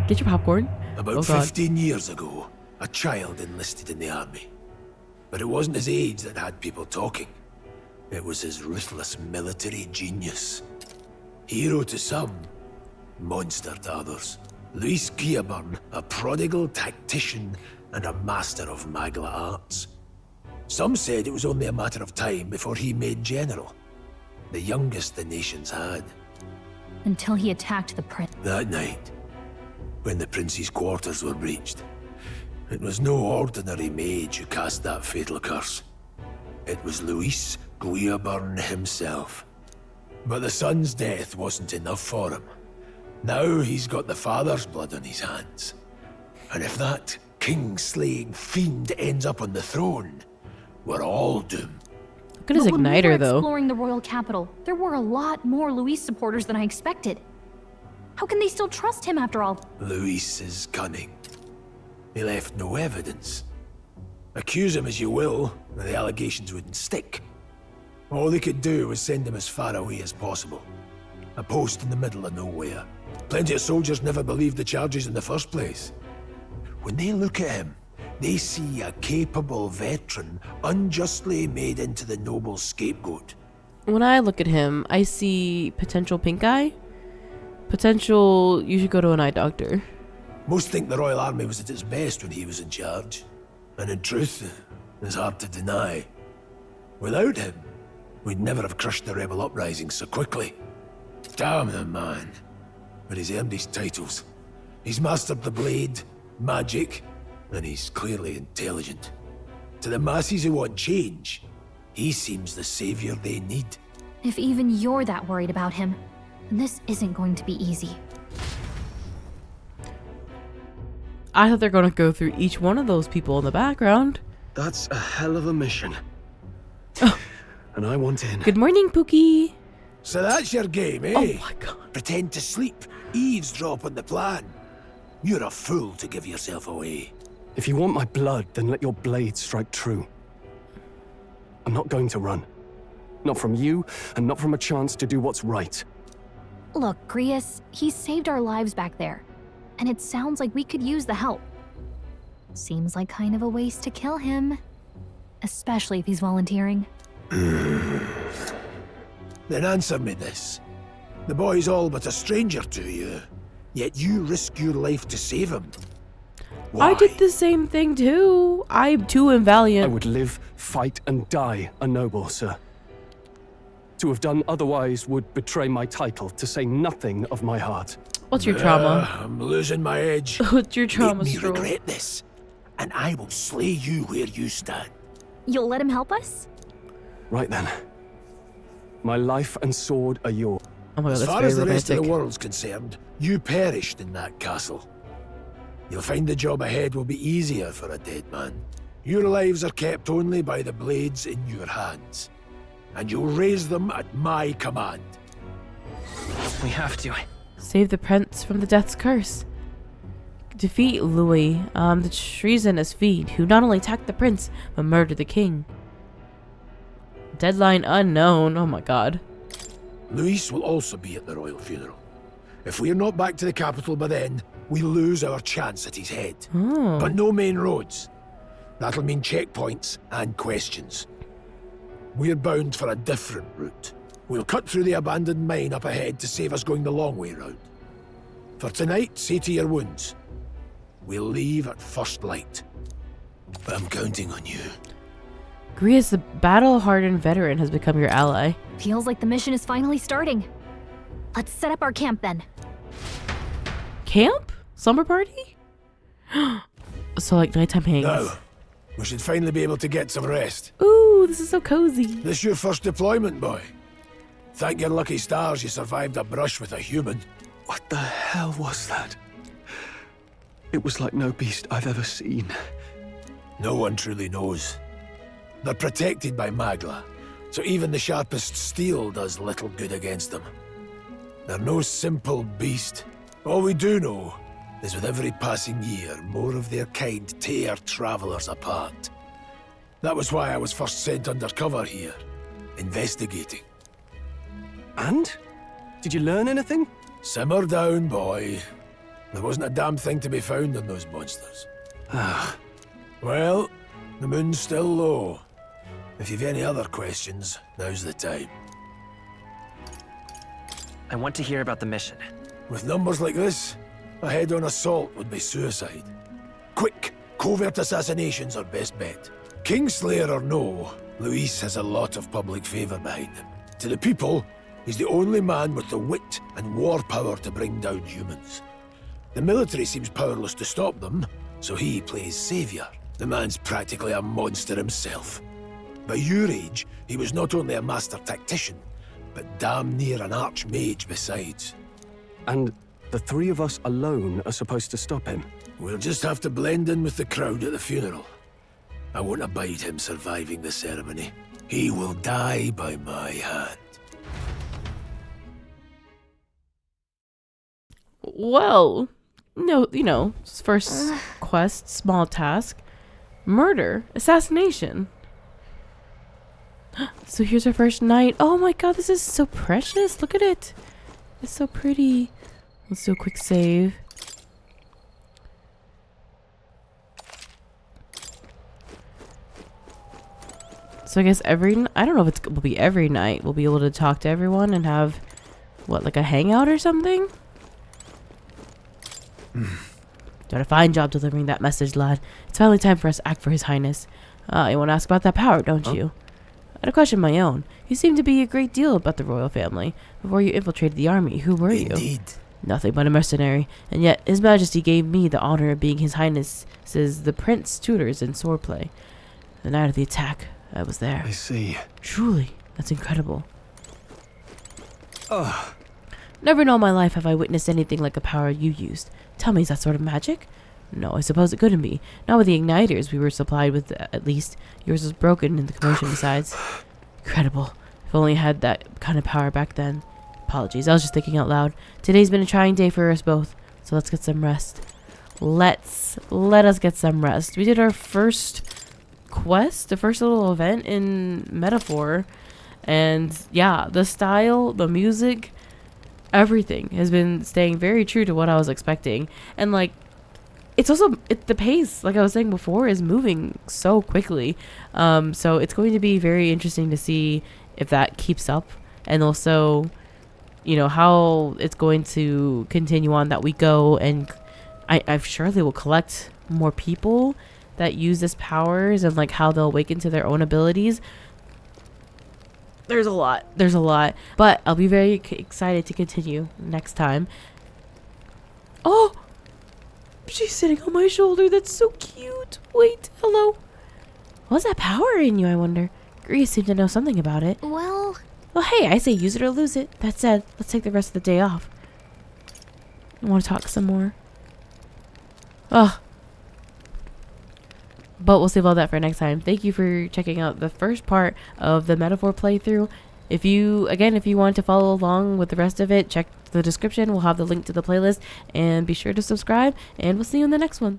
Get your popcorn. About 15 years ago, a child enlisted in the army. But it wasn't his age that had people talking. It was his ruthless military genius. Hero to some, monster to others. Luis Guillaburn, a prodigal tactician and a master of magla arts. Some said it was only a matter of time before he made general. The youngest the nations had. Until he attacked the prince. That night, when the prince's quarters were breached, it was no ordinary mage who cast that fatal curse. It was Luis Guillaburn himself. But the son's death wasn't enough for him. Now he's got the father's blood on his hands. And if that king-slaying fiend ends up on the throne, we're all doomed. Look at his When we igniter, were though. exploring the royal capital, there were a lot more Luis supporters than I expected. How can they still trust him after all? Luis is cunning. He left no evidence. Accuse him as you will, the allegations wouldn't stick. All they could do was send him as far away as possible. A post in the middle of nowhere. Plenty of soldiers never believed the charges in the first place. When they look at him, they see a capable veteran unjustly made into the noble's scapegoat. When I look at him, I see potential pink eye. Potential, you should go to an eye doctor. Most think the Royal Army was at its best when he was in charge. And in truth, it's hard to deny. Without him, we'd never have crushed the rebel uprising so quickly. Damn the man. But he's earned his titles. He's mastered the blade, magic, and he's clearly intelligent. To the masses who want change, he seems the savior they need. If even you're that worried about him, then this isn't going to be easy. I thought they're going to go through each one of those people in the background. That's a hell of a mission. And I want in. Good morning, Pookie. So that's your game, eh? Oh my god. Pretend to sleep, eavesdrop on the plan. You're a fool to give yourself away. If you want my blood, then let your blade strike true. I'm not going to run. Not from you, and not from a chance to do what's right. Look, Grius, he saved our lives back there. And it sounds like we could use the help. Seems like kind of a waste to kill him. Especially if he's volunteering. Then answer me this. The boy's all but a stranger to you, yet you risk your life to save him. Why? I did the same thing too. I too am valiant. I would live, fight, and die a noble, sir. To have done otherwise would betray my title, to say nothing of my heart. What's your trauma? I'm losing my edge. What's your trauma, Make me Stroll? regret this, and I will slay you where you stand. You'll let him help us? Right then. My life and sword are yours. Oh my god, As that's far very as the rest of romantic. the world's concerned, you perished in that castle. You'll find the job ahead will be easier for a dead man. Your lives are kept only by the blades in your hands, and you'll raise them at my command. We have to. Save the prince from the death's curse. Defeat Louis, the treasonous fiend who not only attacked the prince, but murdered the king. Deadline unknown. Oh my god. Luis will also be at the royal funeral. If we're not back to the capital by then, we lose our chance at his head. But no main roads. That'll mean checkpoints and questions. we're bound for a different route. We'll cut through the abandoned mine up ahead to save us going the long way round. For tonight, see to your wounds. We'll leave at first light. I'm counting on you. Grius, the battle-hardened veteran, has become your ally. Feels like the mission is finally starting. Let's set up our camp then. Camp? Slumber party? So like nighttime hangs. Now, we should finally be able to get some rest. Ooh, this is so cozy. This your first deployment, boy. Thank your lucky stars you survived a brush with a human. What the hell was that? It was like no beast I've ever seen. No one truly knows. They're protected by Magla, so even the sharpest steel does little good against them. They're no simple beast. All we do know is with every passing year, more of their kind tear travelers apart. That was why I was first sent undercover here, investigating. And? Did you learn anything? Simmer down, boy. There wasn't a damn thing to be found on those monsters. Well, the moon's still low. If you've any other questions, now's the time. I want to hear about the mission. With numbers like this, a head-on assault would be suicide. Quick, covert assassinations are best bet. Kingslayer or no, Luis has a lot of public favor behind him. To the people, he's the only man with the wit and war power to bring down humans. The military seems powerless to stop them, so he plays savior. The man's practically a monster himself. By your age, he was not only a master tactician, but damn near an archmage besides. And the three of us alone are supposed to stop him? We'll just have to blend in with the crowd at the funeral. I won't abide him surviving the ceremony. He will die by my hand. Well, no, you know, first quest, small task. Murder, assassination. So here's our first night. Oh my god, this is so precious. Look at it. It's so pretty. Let's do a quick save. So I guess I don't know if it will be every night. We'll be able to talk to everyone and have, what, like a hangout or something? Done a fine job delivering that message, lad. It's finally time for us to act for His Highness. You want to ask about that power, don't you? I had a question of my own. You seemed to be a great deal about the royal family. Before you infiltrated the army, who were you? Indeed. Nothing but a mercenary. And yet, His Majesty gave me the honor of being His Highness's the prince tutors in swordplay. The night of the attack, I was there. I see. Truly, that's incredible. Ugh. Never in all my life have I witnessed anything like the power you used. Tell me, is that sort of magic? No, I suppose it couldn't be. Not with the igniters we were supplied with, at least. Yours was broken in the commotion besides. Incredible. If only I had that kind of power back then. Apologies, I was just thinking out loud. Today's been a trying day for us both, so let's get some rest. Let us get some rest. We did our first quest, the first little event in Metaphor, and yeah, the style, the music, everything has been staying very true to what I was expecting. And like, it's also the pace, like I was saying before, is moving so quickly. So it's going to be very interesting to see if that keeps up, and also, you know, how it's going to continue on that we go. And I'm sure they will collect more people that use this powers, and like how they'll awaken to their own abilities. There's a lot, but I'll be very excited to continue next time. Oh, she's sitting on my shoulder. That's so cute. Wait, hello. What's that power in you, I wonder? Grius seemed to know something about it. Well, hey, I say use it or lose it. That said, let's take the rest of the day off. I want to talk some more. Ugh. But we'll save all that for next time. Thank you for checking out the first part of the Metaphor playthrough. If you want to follow along with the rest of it, check the description. We'll have the link to the playlist. And be sure to subscribe. And we'll see you in the next one.